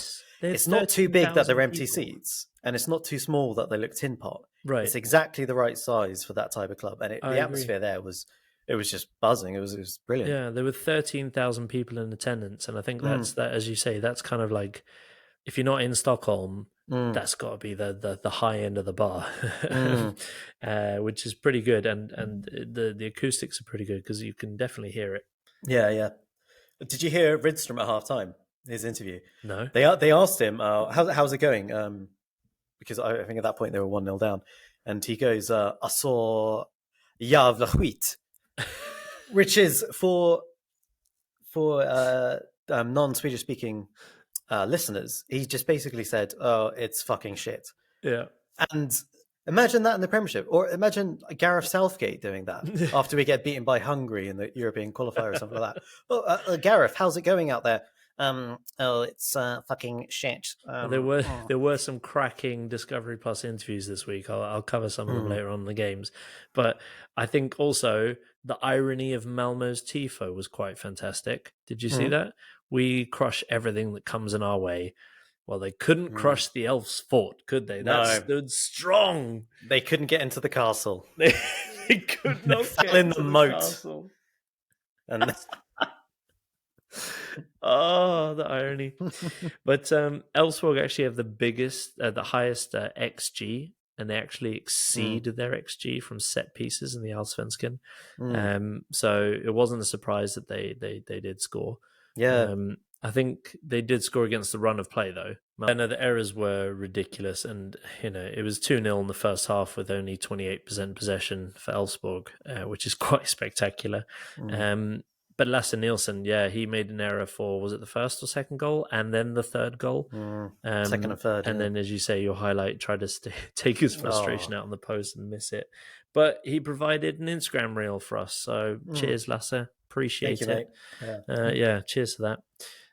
It's not too big that they're empty seats, and it's not too small that they look tin pot. Right. It's exactly the right size for that type of club, and the atmosphere there was just buzzing. It was brilliant. Yeah, there were 13,000 people in attendance, and I think that, as you say, that's kind of like if you're not in Stockholm, that's got to be the high end of the bar, which is pretty good, and the acoustics are pretty good because you can definitely hear it. Yeah. Did you hear Rydström at halftime? His interview. No. They asked him, how's it going? Because I think at that point they were 1-0 down, and he goes, "I saw jävla skit." Which is for non-Swedish speaking listeners, he just basically said, "Oh, it's fucking shit." Yeah. And imagine that in the Premiership, or imagine Gareth Southgate doing that after we get beaten by Hungary in the European qualifier or something like that. Oh, Gareth, how's it going out there? It's fucking shit. There were some cracking Discovery Plus interviews this week. I'll cover some of them later on in the games, but I think also the irony of Malmö's tifo was quite fantastic. Did you see that? We crush everything that comes in our way. Well, they couldn't crush the elf's fort, could they? That stood strong. They couldn't get into the castle. They could not fell in the moat. And oh, the irony. But Elfsborg actually have the highest XG, and they actually exceed their XG from set pieces in the Allsvenskan. So it wasn't a surprise that they did score. Yeah. I think they did score against the run of play, though. I know the errors were ridiculous, and it was 2-0 in the first half with only 28% possession for Elfsborg, which is quite spectacular. But Lasse Nielsen, he made an error for, was it the first or second goal? And then the third goal. Second and third. And then, as you say, your highlight tried to take his frustration out on the post and miss it. But he provided an Instagram reel for us. So cheers, Lasse. Appreciate it. Cheers for that.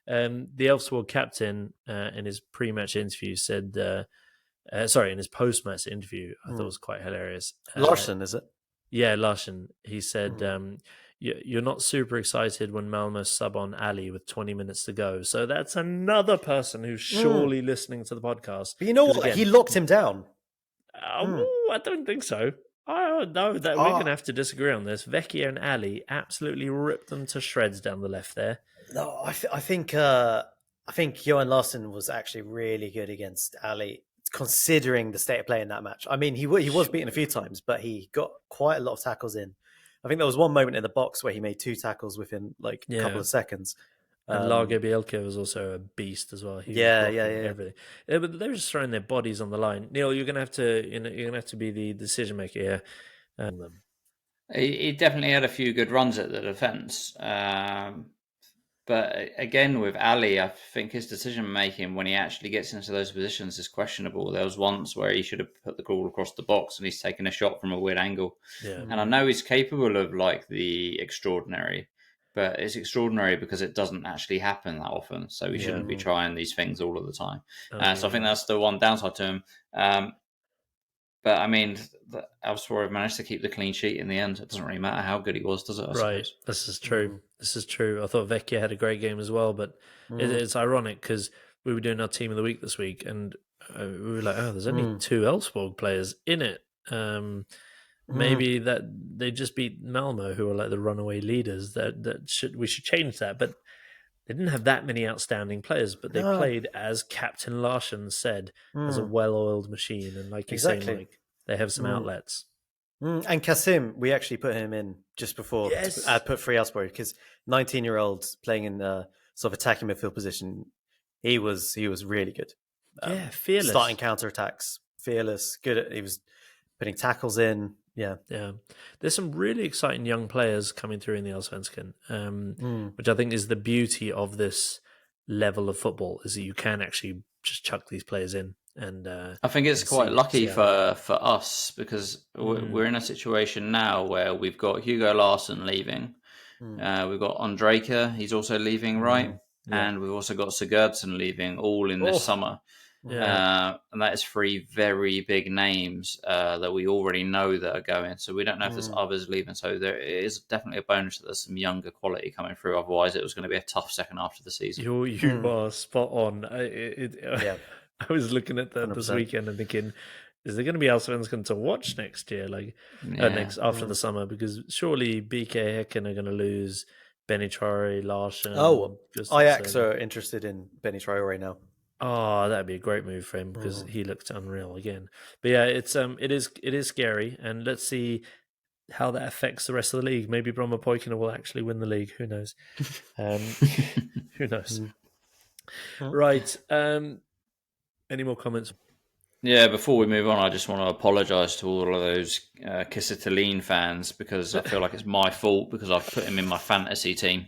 The Elfsborg captain, in his pre-match interview, said, in his post-match interview, I thought it was quite hilarious. Larsson, is it? Yeah, Larsson. He said, you're not super excited when Malmö sub on Ali with 20 minutes to go. So that's another person who's surely listening to the podcast. But you know what? Again, he locked him down. I don't think so. I know that we're going to have to disagree on this. Vecchia and Ali absolutely ripped them to shreds down the left there. No, I think Johan Larsson was actually really good against Ali, considering the state of play in that match. I mean, he was beaten a few times, but he got quite a lot of tackles in. I think there was one moment in the box where he made 2 tackles within a couple of seconds. And Largo Bielka was also a beast as well. He was everything. But they were just throwing their bodies on the line. Neil, you're gonna have to be the decision maker here. He definitely had a few good runs at the defence. But again, with Ali, I think his decision making when he actually gets into those positions is questionable. There was once where he should have put the ball across the box and he's taken a shot from a weird angle. Yeah. And I know he's capable of the extraordinary, but it's extraordinary because it doesn't actually happen that often. So he shouldn't be trying these things all of the time. So I think that's the one downside to him. But I mean, Elfsborg managed to keep the clean sheet in the end. It doesn't really matter how good he was, does it? Right. This is true. This is true. I thought Vecchia had a great game as well, but it's ironic because we were doing our team of the week this week, and we were like, oh, there's only 2 Elfsborg players in it. Maybe that they just beat Malmö, who are like the runaway leaders. We should change that. But they didn't have that many outstanding players, but they played, as Captain Larsen said, as a well-oiled machine. And like you say, Mike, they have some outlets. And Kasim, we actually put him in just before I put free Elfsborg, because 19-year-old playing in sort of attacking midfield position, he was really good. Fearless. Starting counter-attacks, fearless, good. He was putting tackles in. Yeah. There's some really exciting young players coming through in the Allsvenskan, which I think is the beauty of this level of football, is that you can actually just chuck these players in. And I think it's quite lucky for us, because we're in a situation now where we've got Hugo Larsson leaving. We've got Ondrejka, he's also leaving, right? And we've also got Sigurdsson leaving, all in this summer. And that is 3 very big names that we already know that are going. So we don't know if there's others leaving. So there is definitely a bonus that there's some younger quality coming through. Otherwise, it was going to be a tough second half of the season. You are spot on. I was looking at that this weekend and thinking, is there going to be Allsvenskan to watch next year? After the summer? Because surely BK Häcken are going to lose Benny Traore, Larsen. Ajax are interested in Benny Traore now. Oh, that'd be a great move for him, because he looked unreal again. But yeah, it is scary, and let's see how that affects the rest of the league. Maybe Bromma Poikina will actually win the league. Who knows? Who knows? Right. Any more comments? Yeah, before we move on, I just want to apologise to all of those Kiesa Tallinn fans, because I feel like it's my fault because I've put him in my fantasy team.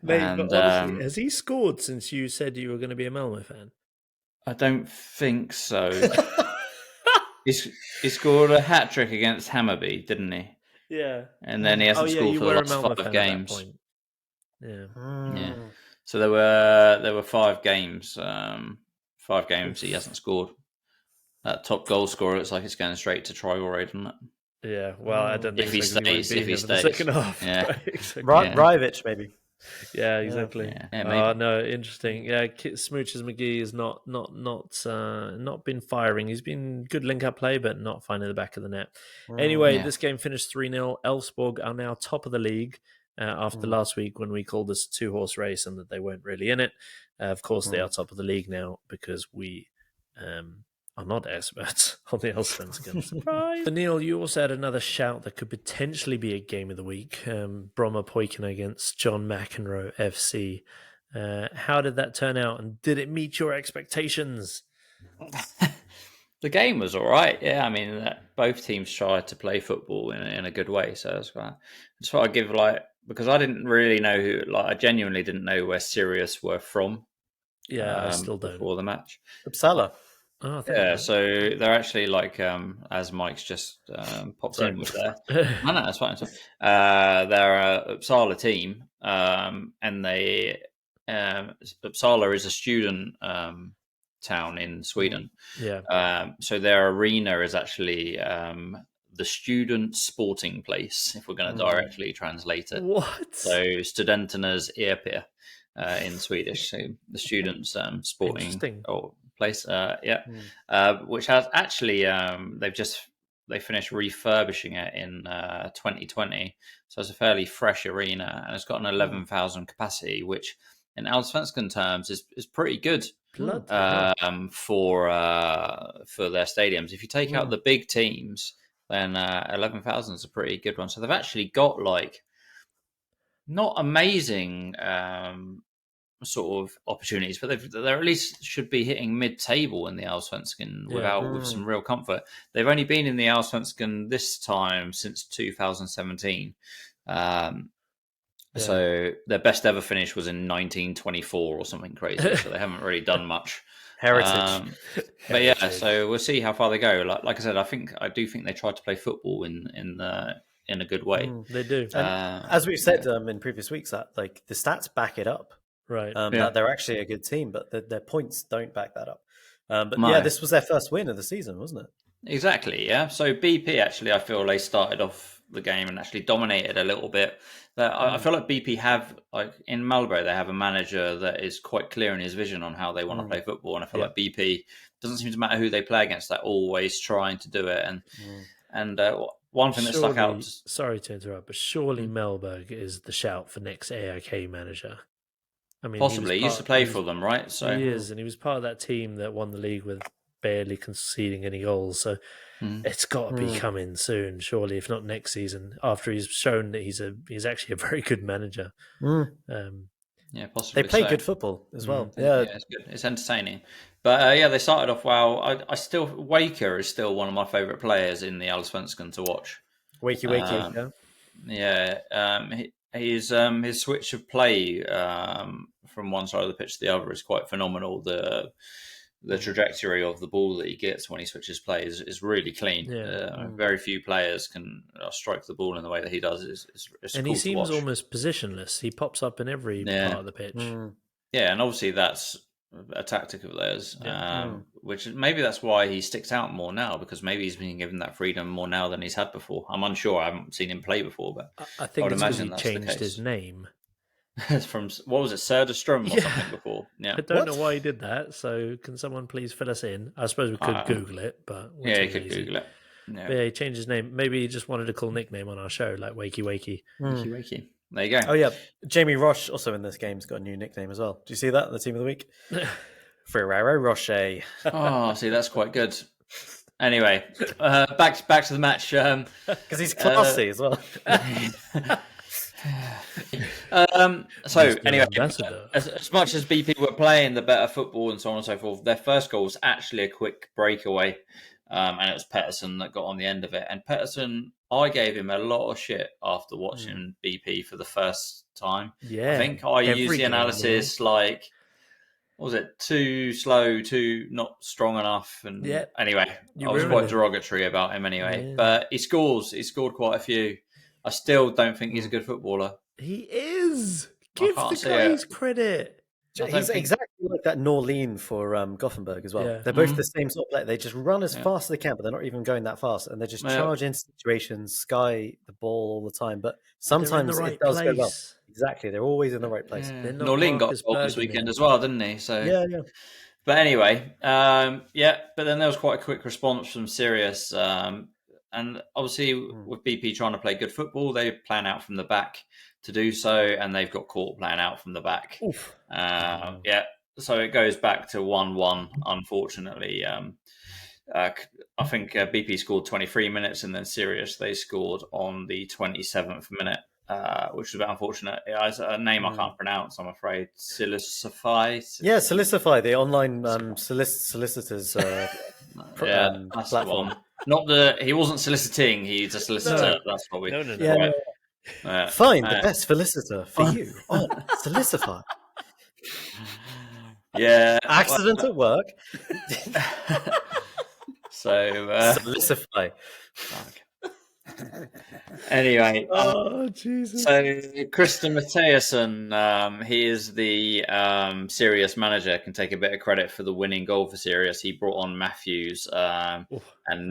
Mate, but honestly, has he scored since you said you were going to be a Malmö fan? I don't think so. He scored a hat-trick against Hammarby, didn't he? Yeah. And then he hasn't scored for the last 5 games. Yeah. So there were 5 games. 5 games he hasn't scored. That top goal scorer looks like it's going straight to Traore, doesn't it? Yeah, well, I don't think if he stays. the second half. Yeah. Right, exactly. Rajovic, maybe. Yeah, exactly. No, interesting. Yeah, Smooches McGee has not been firing. He's been good link-up play, but not finding the back of the net. Anyway, this game finished 3-0. Elfsborg are now top of the league after last week when we called this a 2-horse race and that they weren't really in it. Of course, they are top of the league now because we are not experts on the Allsvenskan. Surprise! Neil, you also had another shout that could potentially be a game of the week. Bromma Poikina against John McEnroe FC. How did that turn out, and did it meet your expectations? The game was all right. Yeah, I mean, both teams tried to play football in a good way. So that's why I give because I didn't really know who. I genuinely didn't know where Sirius were from. Yeah, I still don't. Before the match. Uppsala. Oh, yeah, so they're actually as Mike's just popped in with there. No, that's fine. They're a Uppsala team, and they Uppsala is a student town in Sweden. Yeah. So their arena is actually the student sporting place, if we're going to directly translate it. What? So Studenternas Epier in Swedish. So the students sporting place. Which has actually they finished refurbishing it in 2020. So it's a fairly fresh arena, and it's got an 11,000 capacity, which in Allsvenskan terms is pretty good. For their stadiums. If you take out the big teams, then 11,000 is a pretty good one. So they've actually got not amazing sort of opportunities, but they're at least should be hitting mid-table in the Allsvenskan with some real comfort. They've only been in the Allsvenskan this time since 2017. So their best ever finish was in 1924 or something crazy. So they haven't really done much. Heritage. But yeah, so we'll see how far they go. Like I said, I do think they tried to play football in a good way. They do. As we've said in previous weeks, that the stats back it up. Right. That they're actually a good team, but their points don't back that up. This was their first win of the season, wasn't it? Exactly. Yeah. So BP actually, I feel they started off the game and actually dominated a little bit. I feel like BP have, in Malmö, they have a manager that is quite clear in his vision on how they want to play football. And I feel like BP doesn't seem to matter who they play against. They're always trying to do it. And one thing that stuck out. Sorry to interrupt, but surely Mellberg is the shout for next AIK manager. I mean, Possibly. He used to play for them, right? So he is, and he was part of that team that won the league with barely conceding any goals. So it's got to be coming soon, surely, if not next season, after he's shown that he's actually a very good manager. Yeah, possibly. They play good football as well. Yeah, it's good. It's entertaining. But they started off well. Waker is still one of my favourite players in the Allsvenskan to watch. Wakey. His switch of play from one side of the pitch to the other is quite phenomenal. The trajectory of the ball that he gets when he switches play is really clean. Very few players can strike the ball in the way that he does. It's and cool he seems to watch. almost positionless. He pops up in every part of the pitch. Yeah, and obviously that's a tactic of theirs, which maybe that's why he sticks out more now, because maybe he's been given that freedom more now than he's had before. I'm unsure. I haven't seen him play before, but I think would it's because he imagine that's changed his name. From what was it, Söderström or something before? Yeah, I don't know why he did that. So can someone please fill us in? I suppose we could Google it, but you could Google it. Yeah. But he changed his name. Maybe he just wanted a cool nickname on our show, like Wakey Wakey. Wakey. There you go. Oh yeah, Jamie Roche also in this game's got a new nickname as well. Do you see that? The team of the week, Ferrero Rocher. Oh, see, that's quite good. Anyway, back to the match. Because he's classy as well. Anyway, as much as BP were playing the better football and so on and so forth, their first goal was actually a quick breakaway, and it was Pettersson that got on the end of it. And Pettersson, I gave him a lot of shit after watching BP for the first time. Yeah, I think I used the analysis like, what was it, too slow, too not strong enough, and anyway, I was quite derogatory about him anyway. But he scored quite a few. I still don't think he's a good footballer. He is. Give the guy his credit. He's exactly like that Norlin for Gothenburg as well. Yeah. They're both the same sort of player. They just run as fast as they can, but they're not even going that fast. And they just charge into situations, sky the ball all the time. But sometimes it does go well. Exactly. They're always in the right place. Yeah. Norlin got a goal this weekend as well, didn't he? So yeah. But anyway, but then there was quite a quick response from Sirius. And obviously, with BP trying to play good football, they plan out from the back to do so, and they've got caught playing out from the back. So it goes back to 1-1, unfortunately. I think BP scored 23 minutes, and then Sirius, they scored on the 27th minute, which was a bit unfortunate. It's a name I can't pronounce, I'm afraid. Silicify? Yeah, Silicify, the online solicitors that's the one. He wasn't soliciting, he's a solicitor. No. That's what we... Find the best solicitor for you on Solicify. Yeah. Accident at work. Solicify. Anyway, Jesus. So Christian Mattiasson, he is the Sirius manager, can take a bit of credit for the winning goal for Sirius. He brought on Matthews, and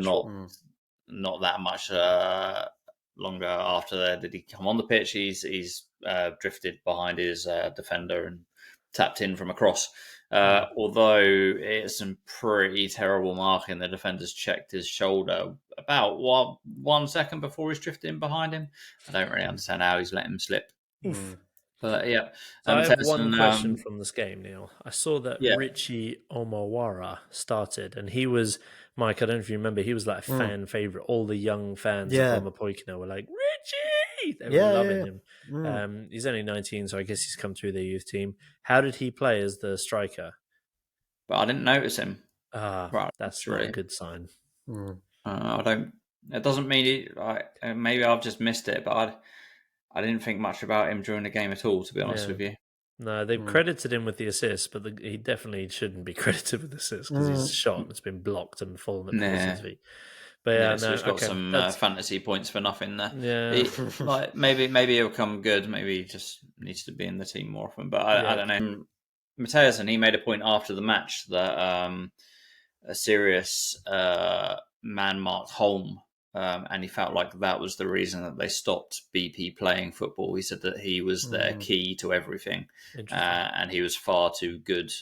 not that much longer after that did he come on the pitch. He's drifted behind his defender and tapped in from across. Although it's some pretty terrible marking, the defender's checked his shoulder about 1 second before he's drifting behind him. I don't really understand how he's let him slip. But yeah. So I have one question from this game, Neil. I saw that Richie Omawara started, and he was, Mike, I don't know if you remember, he was like a fan favourite. All the young fans of Palmer Poikina were like, Richie! They were loving him. He's only 19, so I guess he's come through their youth team. How did he play as the striker? But I didn't notice him. That's not a good sign. I don't. It doesn't mean maybe I've just missed it, but I didn't think much about him during the game at all, to be honest with you. No, they've credited him with the assist, but he definitely shouldn't be credited with the assist because his shot has been blocked and fallen at his feet. But so he's got some fantasy points for nothing there. Yeah, maybe he'll come good. Maybe he just needs to be in the team more often. But I don't know. Mattiasson, he made a point after the match that a serious man marked Holm, and he felt like that was the reason that they stopped BP playing football. He said that he was their key to everything, and he was far too good,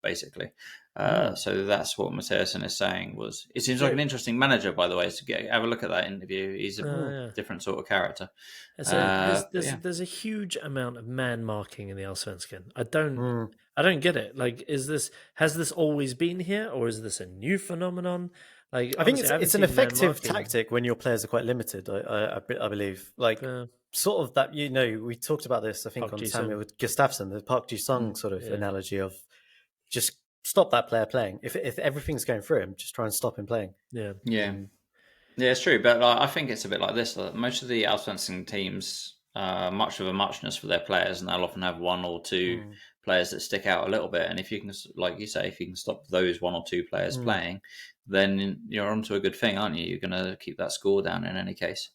basically. So that's what Mathiasen is saying. It seems like an interesting manager, by the way. Have a look at that interview. He's a different sort of character. So there's a huge amount of man marking in the Allsvenskan. I don't get it. Like, has this always been here, or is this a new phenomenon? Like, I think honestly, it's an effective tactic when your players are quite limited. I believe, like sort of that. We talked about this. I think on Samuel with Gustafsson, the Park Ji-sung sort of analogy of just stop that player playing. If everything's going through him, just try and stop him playing. Yeah, it's true. But I think it's a bit like this. Most of the Allsvenskan teams much of a muchness for their players, and they'll often have one or two players that stick out a little bit. And if you can, like you say, if you can stop those one or two players playing, then you're onto a good thing, aren't you? You're going to keep that score down in any case.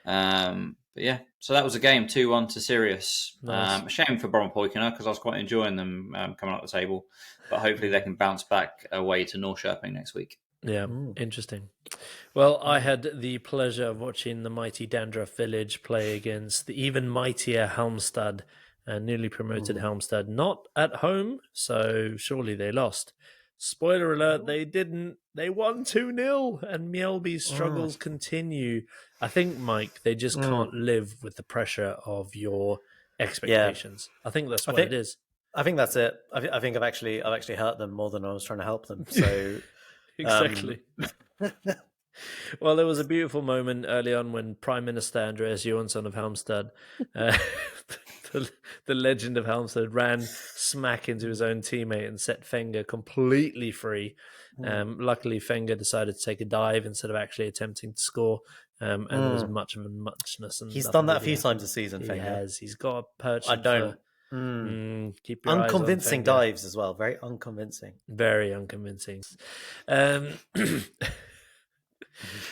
But yeah, so that was a game 2-1 to Sirius. Nice. A shame for Brompoikina because I was quite enjoying them coming up the table. But hopefully they can bounce back away to Norrköping next week. Yeah, interesting. Well, I had the pleasure of watching the mighty Dandruff Village play against the even mightier Halmstad, newly promoted Halmstad, not at home, so surely they lost. Spoiler alert, they didn't. They won 2-0, and Mjällby's struggles continue. I think, Mike, they just can't live with the pressure of your expectations. I think that's what it is. I think that's it. I think I've actually hurt them more than I was trying to help them. So exactly. Well, there was a beautiful moment early on when Prime Minister Andreas Johansson of Halmstad, the legend of Halmstad, ran smack into his own teammate and set Fenger completely free. Luckily, Fenger decided to take a dive instead of actually attempting to score, and there was much of a muchness. And he's done that a few times this season, He Fenger. has. He's got a perch. I don't. Keep your unconvincing eyes on Fenger. dives as well. Very unconvincing. Very unconvincing.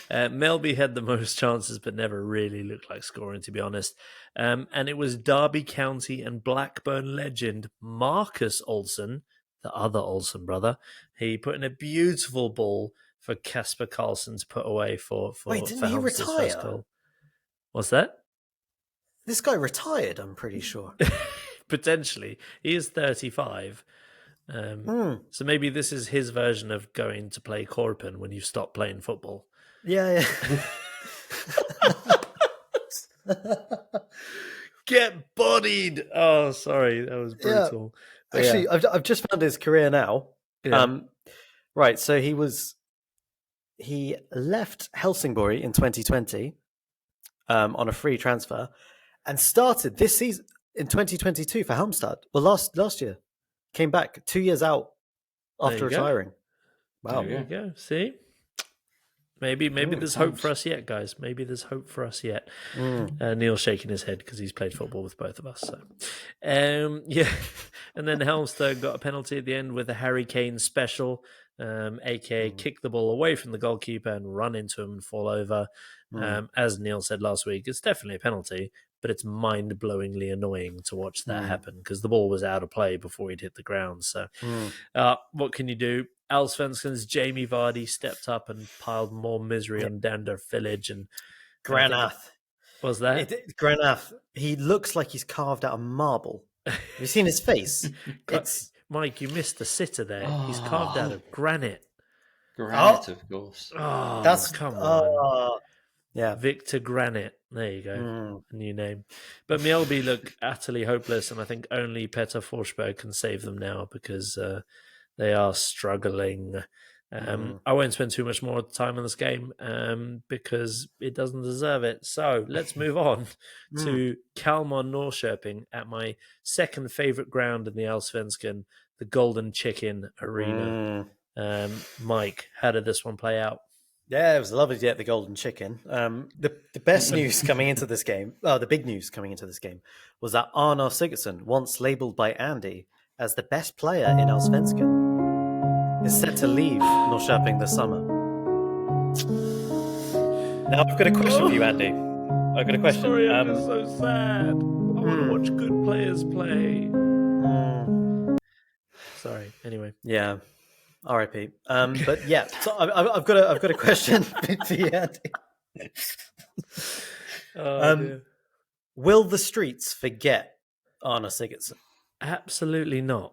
Melby had the most chances, but never really looked like scoring, to be honest. And it was Derby County and Blackburn legend Marcus Olsen, the other Olsen brother. He put in a beautiful ball for Kasper Karlsson to put away for Wait, didn't for he Halmstad's retire? first goal. What's that? This guy retired, I'm pretty sure. Potentially. He is 35. So maybe this is his version of going to play Korpen when you stop playing football. Yeah. Get bodied! Oh, sorry, that was brutal. Yeah. Actually, I've just found his career now. Yeah. Right, so he left Helsingborg in 2020 on a free transfer and started this season in 2022 for Halmstad. Well, last year. Came back 2 years out after retiring. Wow. There you go. See? Maybe there's hope for us yet, guys. Maybe there's hope for us yet. Neil's shaking his head because he's played football with both of us. So, yeah. And then Halmstad got a penalty at the end with a Harry Kane special. aka kick the ball away from the goalkeeper and run into him and fall over. As Neil said last week, it's definitely a penalty, but it's mind-blowingly annoying to watch that happen because the ball was out of play before he'd hit the ground. So what can you do? Allsvenskan's Jamie Vardy stepped up and piled more misery on Dandruff Village. And Granath. Was that? Granath. He looks like he's carved out of marble. Have you seen his face? Mike, you missed the sitter there. He's carved out of granite. Granite, of course. Oh, come on. Yeah. Victor Granite. There you go. A new name. But Mjällby look utterly hopeless, and I think only Petter Forsberg can save them now because they are struggling. I won't spend too much more time on this game because it doesn't deserve it. So let's move on to Kalmar Norrköping at my second favourite ground in the Allsvenskan, the Golden Chicken Arena. Mike, how did this one play out? Yeah, it was lovely to get the Golden Chicken. The best news coming into this game, the big news coming into this game, was that Arnar Sigurdsson, once labelled by Andy as the best player in Allsvenskan, is set to leave Norrköping this summer. Now, I've got a question for you, Andy. I've got a question. Sorry, I'm just so sad. I want to watch good players play. Sorry. Anyway. Yeah. R.I.P. But yeah, so I've got a question for you, Andy. Will the streets forget Arnar Sigurdsson? Absolutely not.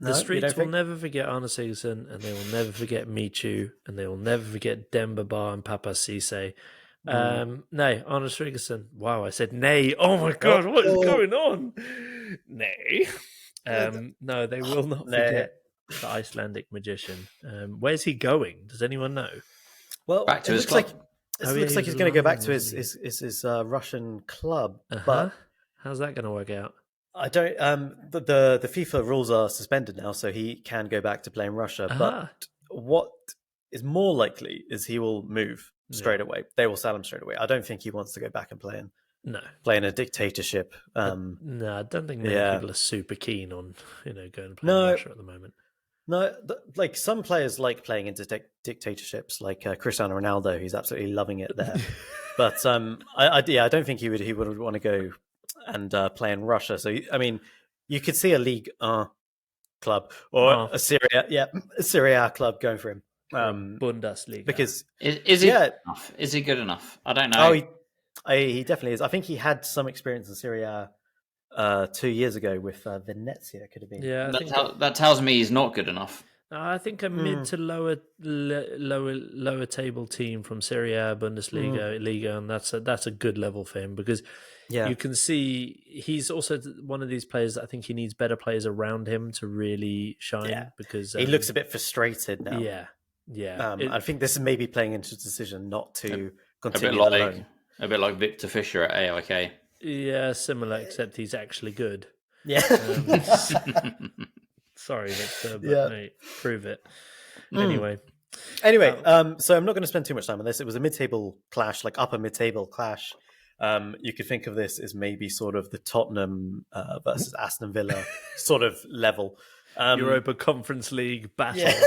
No, The you streets don't will think? never forget Arne Sigurdsson, and they will never forget Michu, and they will never forget Demba Ba and Papa Cisse. No, Arne Sigurdsson. Wow, I said nay. Oh my God, what is Oh. going on? Nay. No, they will not No. forget the Icelandic magician. Where's he going? Does anyone know? Well, Back to it his looks club. like Oh, yeah, looks he like was he's going to go back alone, to wasn't his Russian club, Uh-huh. but How's that going to work out? I don't. The FIFA rules are suspended now, so he can go back to playing Russia. Ah. But what is more likely is he will move straight Yeah. away. They will sell him straight away. I don't think he wants to go back and No. play in a dictatorship. No, I don't think many yeah. people are super keen on, going and playing No. Russia at the moment. No, like some players like playing into dictatorships, like Cristiano Ronaldo, who's absolutely loving it there. But I don't think he would want to go and play in Russia. So I mean, you could see a League club or a Serie A club going for him. Bundesliga. Because Is he good enough? Is he good enough? I don't know. He definitely is. I think he had some experience in Serie A 2 years ago with Venezia. Could have been. Yeah, that tells me he's not good enough. I think a mid to lower table team from Serie A, Bundesliga, Liga, and that's a good level for him because you can see he's also one of these players that I think he needs better players around him to really shine because he looks a bit frustrated now. Yeah. I think this is maybe playing into his decision not to continue alone. A bit like Victor Fischer at AIK. Yeah, similar, except he's actually good. Yeah. Sorry, Victor, but mate, prove it. Anyway, so I'm not going to spend too much time on this. It was a mid-table clash, like upper mid-table clash. You could think of this as maybe sort of the Tottenham versus Aston Villa sort of level. Europa Conference League battle. Yeah.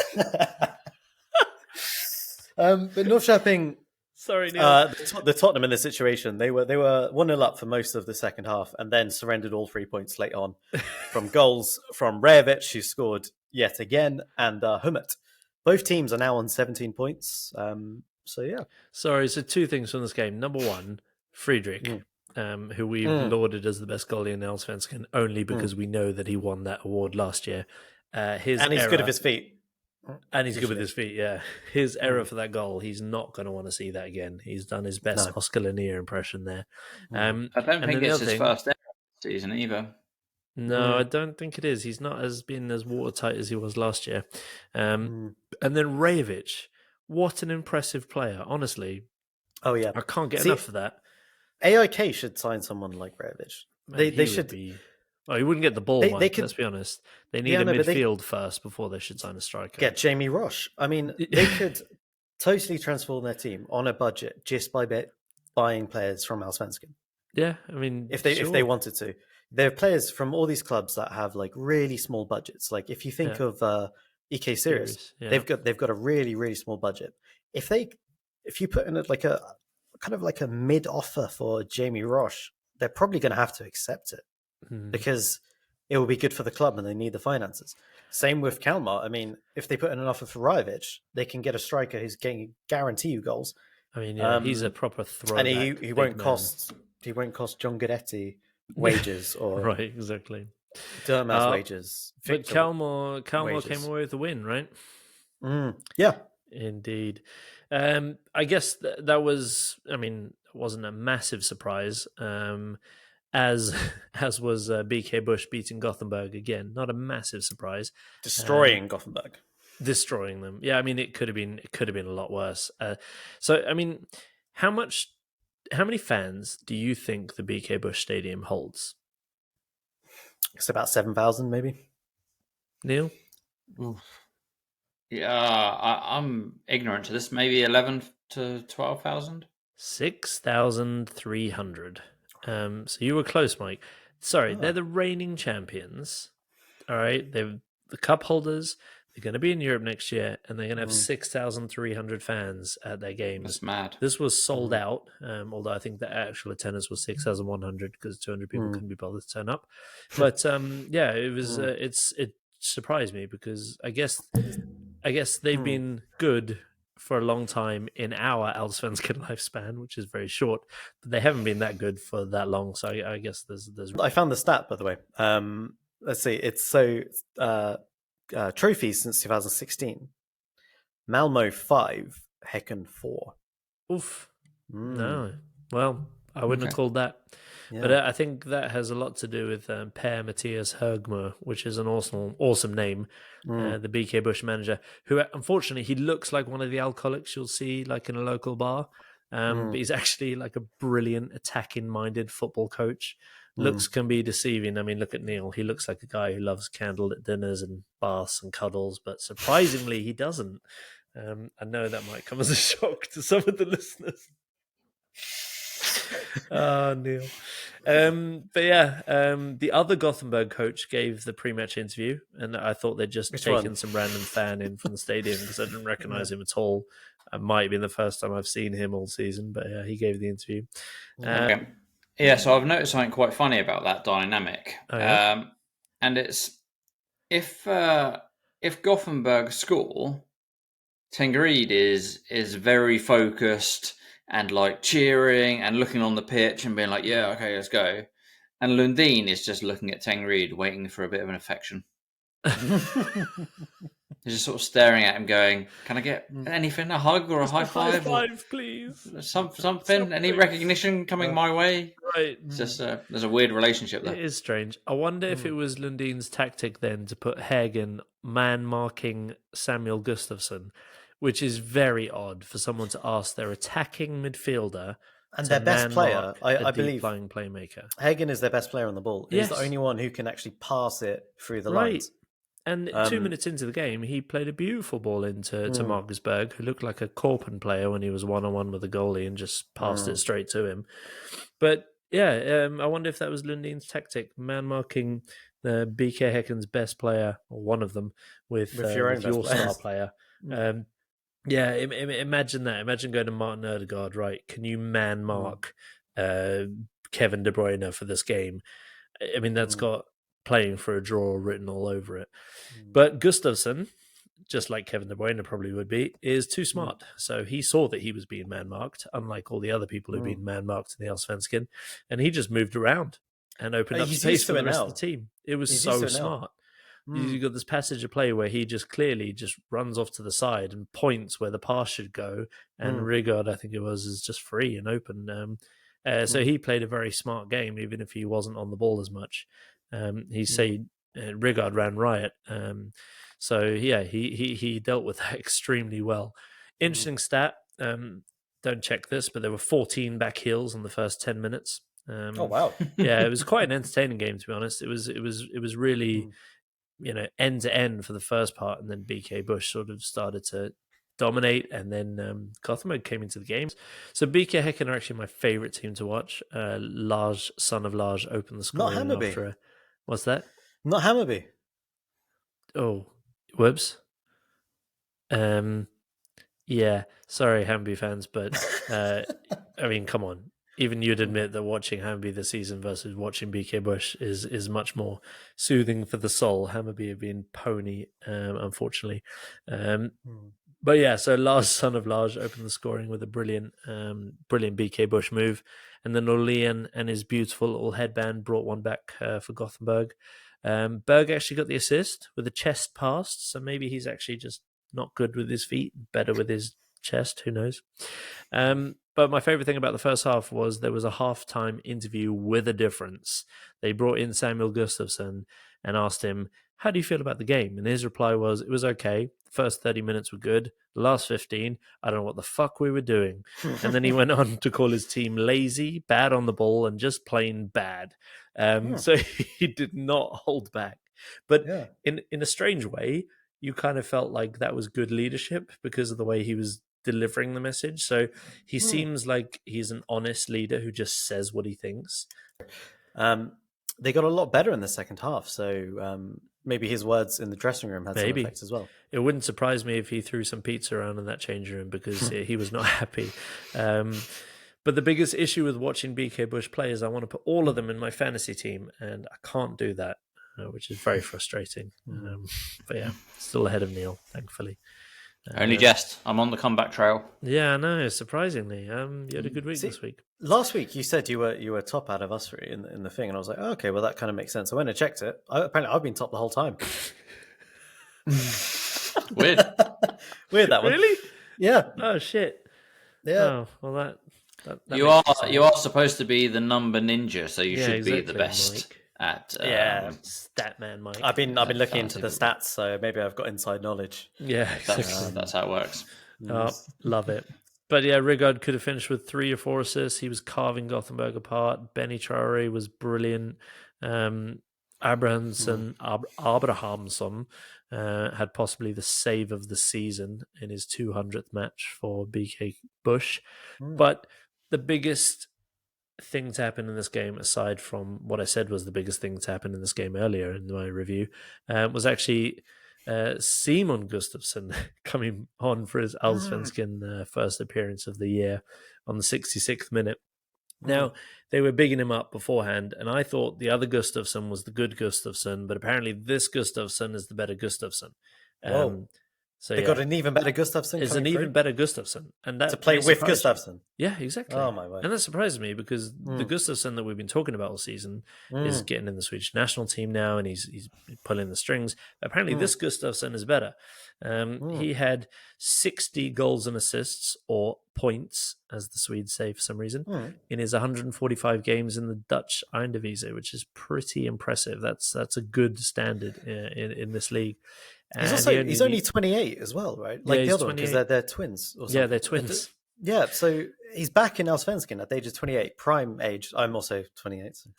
But Norrköping, sorry, Neil. the Tottenham in this situation, they were 1-0 up for most of the second half, and then surrendered all 3 points late on from goals from Rejovic, who scored yet again, and Hummert. Both teams are now on 17 points. So yeah. Sorry, so two things from this game. Number one, Friedrich, who we've lauded as the best goalie in Allsvenskan only because we know that he won that award last year. And he's good with his feet. And he's good with his feet, yeah. His error for that goal, he's not going to want to see that again. He's done his best Oscar Lanier impression there. I don't think it's his first error season either. No, I don't think it is. He's not been as watertight as he was last year. And then Rejovic, what an impressive player, honestly. Oh, yeah. I can't get enough of that. AIK should sign someone like Rejovic. They should be. Well, he wouldn't get the ball. Let's be honest. They need a midfield first before they should sign a striker. Get Jamie Roche. I mean, they could totally transform their team on a budget just by buying players from Allsvenskan. Yeah, I mean, if they wanted to, there are players from all these clubs that have like really small budgets. Like if you think of EK Sirius, they've got a really really small budget. If you put in like a kind of like a mid offer for Jamie Roche, they're probably going to have to accept it. Because it will be good for the club and they need the finances. Same with Kalmar. I mean, if they put in an offer for Rajovic, they can get a striker who's going to guarantee you goals. I mean, he's a proper throwback. And he won't cost John Guidetti wages or right, exactly. Dermas wages. But Kalmar came away with the win, right? Yeah, indeed. I guess that was. I mean, it wasn't a massive surprise. As was BK Bush beating Gothenburg again. Not a massive surprise. Destroying Gothenburg. Destroying them. Yeah, I mean it could have been a lot worse. So I mean, how many fans do you think the BK Bush Stadium holds? It's about 7,000 maybe. Neil? Oof. Yeah, I'm ignorant to this. Maybe 11 to 12,000? 6,300. So you were close, Mike. Sorry, they're the reigning champions. All right, they're the cup holders. They're going to be in Europe next year, and they're going to have 6,300 fans at their games. That's mad. This was sold out, although I think the actual attendance was 6,100 because 200 people couldn't be bothered to turn up. But yeah, it was. It surprised me because I guess they've been good for a long time in our Allsvenskan lifespan, which is very short, but they haven't been that good for that long. So I guess there's. I found the stat, by the way. Let's see. It's so trophies since 2016. Malmö 5, Häcken 4. Oof. No. Well, I wouldn't have called that. Yeah. But I think that has a lot to do with Per Mathias Högmo, which is an awesome name. The BK Bush manager, who unfortunately he looks like one of the alcoholics you'll see like in a local bar. But he's actually like a brilliant attacking-minded football coach. Looks can be deceiving. I mean, look at Neil. He looks like a guy who loves candlelit dinners and baths and cuddles, but surprisingly, he doesn't. I know that might come as a shock to some of the listeners. Oh, Neil. But yeah, the other Gothenburg coach gave the pre-match interview, and I thought they'd just taken some random fan in from the stadium because I didn't recognise him at all. It might have been the first time I've seen him all season, but yeah, he gave the interview. Okay. Yeah, so I've noticed something quite funny about that dynamic. Oh, yeah? And it's if Gothenburg score, Tengerid is very focused and like cheering and looking on the pitch and being like, yeah, okay, let's go. And Lundin is just looking at Tengerid, waiting for a bit of an affection. He's just sort of staring at him going, can I get anything? A hug or a high five? High five, please. Something? Any recognition coming my way? Right. It's just there's a weird relationship there. It is strange. I wonder if it was Lundin's tactic then to put Hagen man-marking Samuel Gustafsson, which is very odd for someone to ask their attacking midfielder and their best player, I believe, flying playmaker. Hagen is their best player on the ball. He's Yes. the only one who can actually pass it through the Right. lines. And 2 minutes into the game, he played a beautiful ball to Marcus Berg, who looked like a Korpen player when he was one-on-one with the goalie and just passed it straight to him. But yeah, I wonder if that was Lundin's tactic, man-marking the BK Häcken's best player, or one of them, with your star player. Yeah, imagine that. Imagine going to Martin Ødegaard, right? Can you man-mark Kevin De Bruyne for this game? I mean, that's got playing for a draw written all over it. But Gustafsson, just like Kevin De Bruyne probably would be, is too smart. So he saw that he was being man-marked, unlike all the other people who've been man-marked in the Allsvenskan, and he just moved around and opened up space for the rest of the team. It was so smart. You got this passage of play where he just clearly just runs off to the side and points where the pass should go, and Rigard, I think it was, is just free and open. So he played a very smart game, even if he wasn't on the ball as much. He said Rigard ran riot. So yeah, he dealt with that extremely well. Interesting stat. Don't check this, but there were 14 back heels in the first 10 minutes. Oh wow! Yeah, it was quite an entertaining game, to be honest. It was really end to end for the first part, and then BK Bush sort of started to dominate, and then Gothenburg came into the games. So BK Häcken are actually my favourite team to watch. Lars, son of Lars, opened the scoring. Not Hammarby. After what's that? Not Hammarby. Oh, whoops. Yeah, sorry, Hammarby fans, but I mean, come on. Even you'd admit that watching Hammarby this season versus watching BK Bush is much more soothing for the soul. Hammarby have been pony, unfortunately. But yeah, so Lars, son of Lars, opened the scoring with a brilliant BK Bush move. And then Norlén and his beautiful little headband brought one back for Gothenburg. Berg actually got the assist with a chest pass, so maybe he's actually just not good with his feet, better with his chest, who knows. But my favourite thing about the first half was there was a halftime interview with a difference. They brought in Samuel Gustafsson and asked him, how do you feel about the game? And his reply was, it was okay. The first 30 minutes were good. The last 15, I don't know what the fuck we were doing. And then he went on to call his team lazy, bad on the ball, and just plain bad. So he did not hold back. But in a strange way, you kind of felt like that was good leadership because of the way he was delivering the message. So he seems like he's an honest leader who just says what he thinks. They got a lot better in the second half, so maybe his words in the dressing room had some effect as well. It wouldn't surprise me if he threw some pizza around in that changing room because he was not happy. But the biggest issue with watching BK Bush play is I want to put all of them in my fantasy team, and I can't do that, which is very frustrating. But yeah, still ahead of Neil, thankfully. Only jest. I'm on the comeback trail. Yeah, no, surprisingly. You had a good week this week. Last week you said you were top out of us three in the thing, and I was like, oh, okay, well that kind of makes sense. I went and checked it. Apparently I've been top the whole time. Weird. Weird that one. Really? Yeah. Oh shit. Yeah. Oh well, that You makes are me sad. you are supposed to be the number ninja, so you Yeah, should be the exactly, best Mike. at. Yeah. Statman, Mike. I've been looking into fantasy the football. stats, so maybe I've got inside knowledge. Yeah, exactly. That's how it works. Oh, love it. But yeah, Rigard could have finished with 3 or 4 assists. He was carving Gothenburg apart. Benny Traore was brilliant. Abrahamsson had possibly the save of the season in his 200th match for BK Bush. But the biggest thing to happen in this game, aside from what I said was the biggest thing to happen in this game earlier in my review, was actually Simon Gustafsson coming on for his Allsvenskan first appearance of the year on the 66th minute. Now, they were bigging him up beforehand, and I thought the other Gustafsson was the good Gustafsson, but apparently this Gustafsson is the better Gustafsson. Whoa. So They got an even better Gustafsson is an coming even through? better Gustafsson. And that To play may with surprise me. Gustafsson. Yeah, exactly. Oh, my word. And that surprises me because the Gustafsson that we've been talking about all season is getting in the Swedish national team now, and he's pulling the strings. Apparently, this Gustafsson is better. He had 60 goals and assists, or points, as the Swedes say for some reason, in his 145 games in the Dutch Eredivisie, which is pretty impressive. That's a good standard in this league. He's only 28 as well, right? Like Yeah, the he's other one, because 28. they're twins. Or something. Yeah, they're twins. Yeah, so he's back in Allsvenskan at the age of 28, prime age. I'm also 28. So.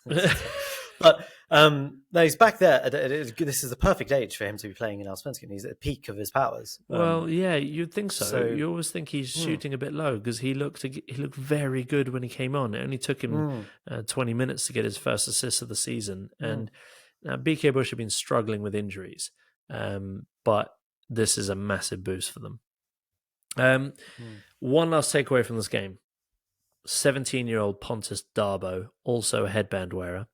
But no, he's back there. This is the perfect age for him to be playing in Allsvenskan. He's at the peak of his powers. Well, yeah, you'd think so. so- You always think he's shooting a bit low because he looked very good when he came on. It only took him 20 minutes to get his first assist of the season. And now BK Bush have been struggling with injuries, but this is a massive boost for them. One last takeaway from this game. 17-year-old Pontus Darbo, also a headband wearer.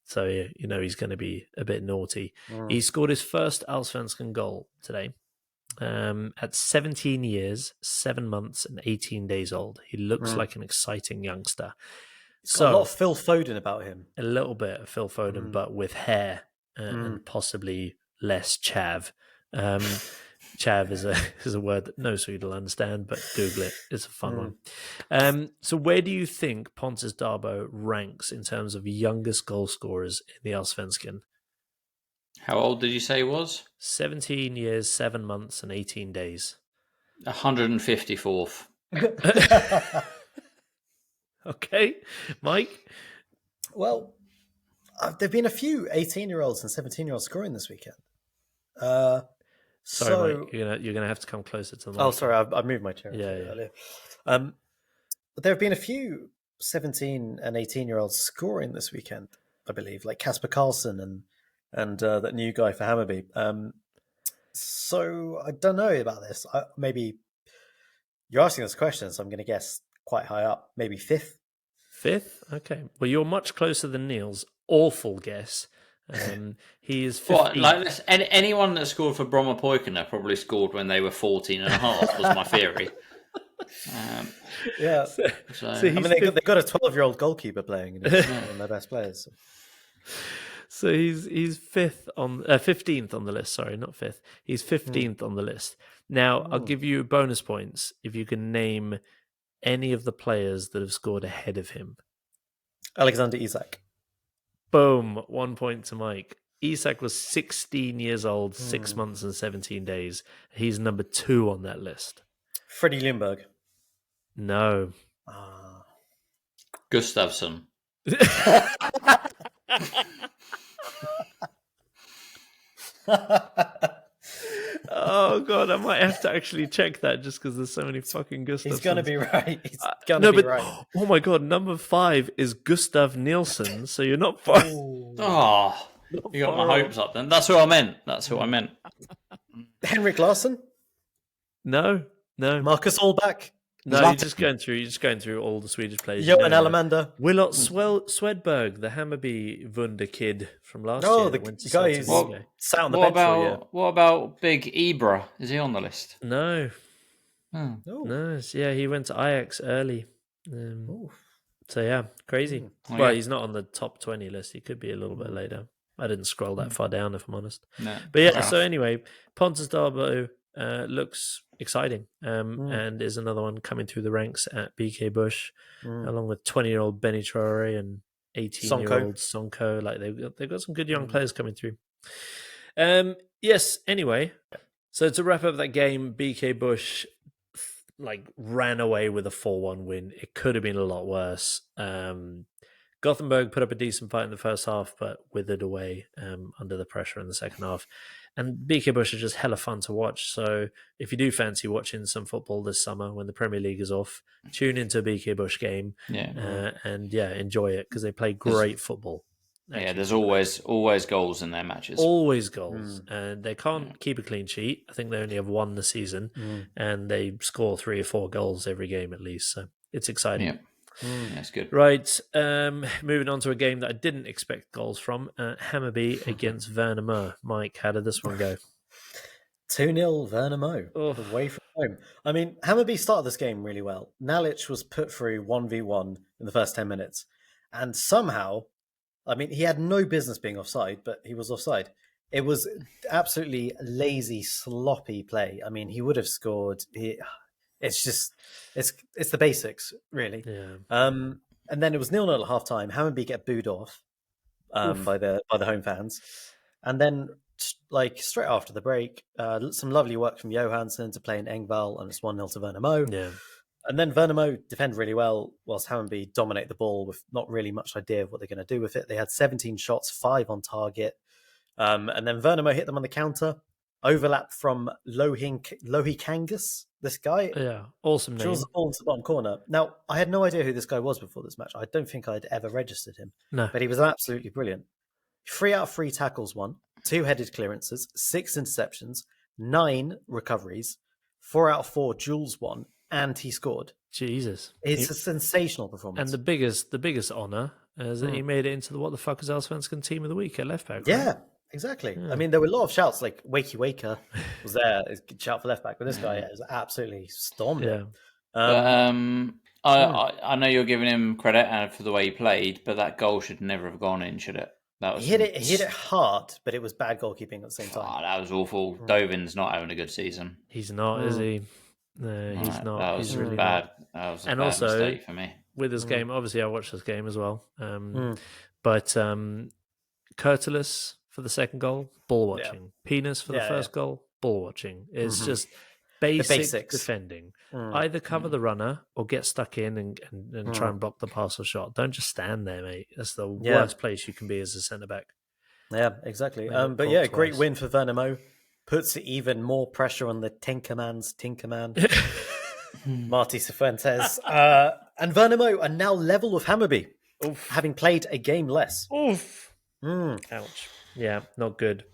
So, you know, he's going to be a bit naughty. He scored his first Allsvenskan goal today. At 17 years, 7 months, and 18 days old. He looks like an exciting youngster. Got a lot of Phil Foden about him. A little bit of Phil Foden, but with hair and possibly less chav. Chav is a word that no Swede will understand, but Google it. It's a fun one. So where do you think Pontus Darbo ranks in terms of youngest goal scorers in the Allsvenskan? How old did you say he was? 17 years, 7 months, and 18 days. 154th. Okay, Mike? Well, there have been a few 18-year-olds and 17-year-olds scoring this weekend. Sorry, Mike, you're gonna have to come closer to the mic. Oh, sorry, I moved my chair Yeah. earlier. But there have been a few 17 and 18-year-olds scoring this weekend, I believe, like Kasper Karlsson and that new guy for Hammarby. So I don't know about this. Maybe you're asking us questions, so I'm going to guess quite high up, maybe fifth. Fifth? Okay. Well, you're much closer than Neil's. Awful guess. He is 15. What, like this, anyone that scored for Bromma Poikina probably scored when they were 14 and a half, was my theory. Yeah. So I mean, they've got a 12-year-old goalkeeper playing, and he's one of their best players. So he's 15th on the list. Sorry, not fifth. He's 15th on the list. Now, I'll give you bonus points if you can name any of the players that have scored ahead of him. Alexander Isak. Boom. 1 point to Mike. Isak was 16 years old, 6 months and 17 days. He's number 2 on that list. Freddie Ljungberg. No. Gustafsson. Oh god, I might have to actually check that just because there's so many fucking Gustafssons. He's gonna be right. He's gonna be right. Oh my god, number 5 is Gustav Nielsen, so you're not far. Oh, you got my hopes up then. That's who I meant. Henrik Larsson. No. Marcus Allback. No, you're just going through all the Swedish players. Johan Alamander. Willot Swedberg, the Hammarby Wunder kid from last year. Oh, the guy who's sat on the bench for a year. What about Big Ibra? Is he on the list? No. Oh. No. Yeah, he went to Ajax early. So yeah, crazy. Oh, Well, yeah. he's not on the top 20 list. He could be a little bit later. I didn't scroll that far down, if I'm honest. No, But yeah, fair so enough. anyway, Pontus Darbo looks exciting and is another one coming through the ranks at BK Bush, along with 20-year-old Benny Traore and 18-year-old Sonko. Like they've got some good young players coming through. Yes, anyway, so to wrap up that game, BK Bush ran away with a 4-1 win. It could have been a lot worse. Gothenburg put up a decent fight in the first half, but withered away under the pressure in the second half. And BK Bush are just hella fun to watch. So if you do fancy watching some football this summer when the Premier League is off, tune into a BK Bush game and enjoy it because they play great football. Yeah, there's always goals in their matches. Always goals. And they can't keep a clean sheet. I think they only have one this season, and they score 3 or 4 goals every game at least. So it's exciting. Yeah. That's good. Right, moving on to a game that I didn't expect goals from. Hammarby against Värnamo. Mike, how did this one go? 2-0 Värnamo, away from home. I mean, Hammarby started this game really well. Nalic was put through 1v1 in the first 10 minutes. And somehow, I mean, he had no business being offside, but he was offside. It was absolutely lazy, sloppy play. I mean, he would have scored. It's the basics, really. Yeah. And then it was 0-0 at half time. Hammarby get booed off by the home fans, and then straight after the break, some lovely work from Johansson to play in Engvall, and it's 1-0 to Värnamo. Yeah. And then Värnamo defend really well, whilst Hammarby dominate the ball with not really much idea of what they're going to do with it. They had 17 shots, 5 on target, and then Värnamo hit them on the counter. Overlap from Lohikangas, this guy. Yeah, awesome name. Drills the ball into the bottom corner. Now, I had no idea who this guy was before this match. I don't think I'd ever registered him. No. But he was absolutely brilliant. 3 out of 3 tackles won, 2 headed clearances, 6 interceptions, 9 recoveries, 4 out of 4 duels won, and he scored. Jesus. It's a sensational performance. And the biggest honour is that he made it into the What the Fuck is Allsvenskan team of the week at left back. Right? Yeah. Exactly. Yeah. I mean, there were a lot of shouts like Wakey Waker was there, shout for left back, but this guy was absolutely stormed it. I know you're giving him credit for the way he played, but that goal should never have gone in, should it? That was he hit it hard, but it was bad goalkeeping at the same time. That was awful. Dovin's not having a good season. He's not, is he? No, he's not. That was really bad. Not. That was a and bad also, mistake for me. With this game, obviously I watched this game as well. But Kurtulus for the second goal, ball watching. Yeah. Penis for the first goal, ball watching. It's just basic defending. Either cover the runner or get stuck in and try and block the pass or shot. Don't just stand there, mate. That's the worst place you can be as a centre-back. Yeah, exactly. But yeah, great win for Värnamo. Puts even more pressure on the Tinkerman, Marty Cifuentes. And Värnamo are now level with Hammarby, having played a game less. Oof. Ouch. Yeah, not good.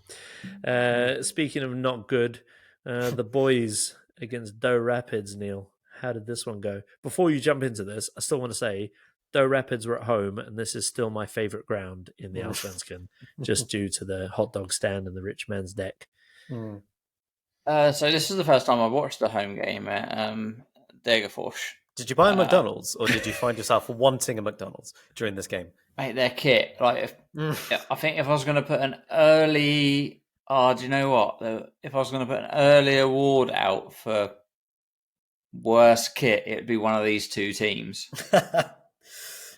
Speaking of not good, the boys against Doe Rapids, Neil. How did this one go? Before you jump into this, I still want to say Doe Rapids were at home, and this is still my favourite ground in the Allsvenskan, just due to the hot dog stand and the rich man's deck. So this is the first time I've watched the home game at Degerfors. Did you buy a McDonald's, or did you find yourself wanting a McDonald's during this game? Mate, their kit. I think if I was going to put an early... do you know what? If I was going to put an early award out for worst kit, it'd be one of these two teams.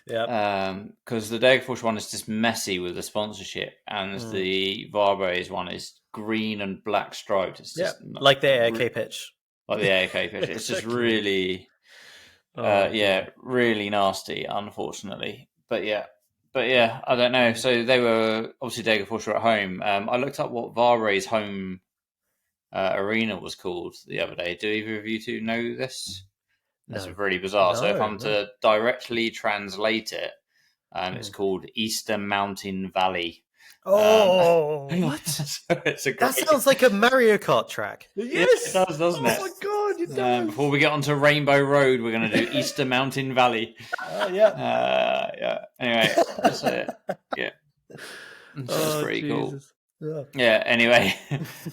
Yeah. Because the Degerfors one is just messy with the sponsorship, and the Varbergs one is green and black striped. It's just like the AIK pitch. Like the AIK pitch. It's just really... really nasty, unfortunately. But yeah, I don't know. So they were obviously Degerfors were at home. I looked up what Varberg's home arena was called the other day. Do either of you two know this? That's really bizarre. So if I'm to directly translate it, it's called Eastern Mountain Valley. What? So it's that sounds like a Mario Kart track. Yes, it does, doesn't it? Oh my god, it does. Before we get onto Rainbow Road, we're going to do Eastern Mountain Valley. Anyway, that's it. Yeah, that's pretty cool. Yeah. Anyway,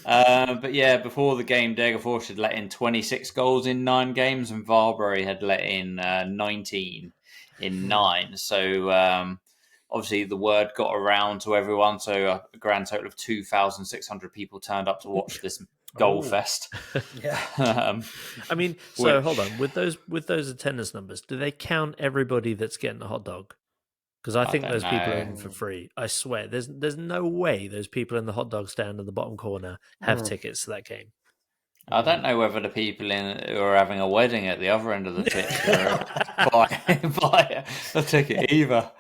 but yeah, before the game, Degerfors had let in 26 goals in 9 games, and Varberg had let in 19 in 9. So obviously the word got around to everyone. So a grand total of 2,600 people turned up to watch this goal fest. Yeah. I mean, so hold on, with those attendance numbers, do they count everybody that's getting a hot dog? Because I think those people are in for free. I swear, there's no way those people in the hot dog stand in the bottom corner have tickets to that game. I don't know whether the people who are having a wedding at the other end of the pitch buy a ticket either.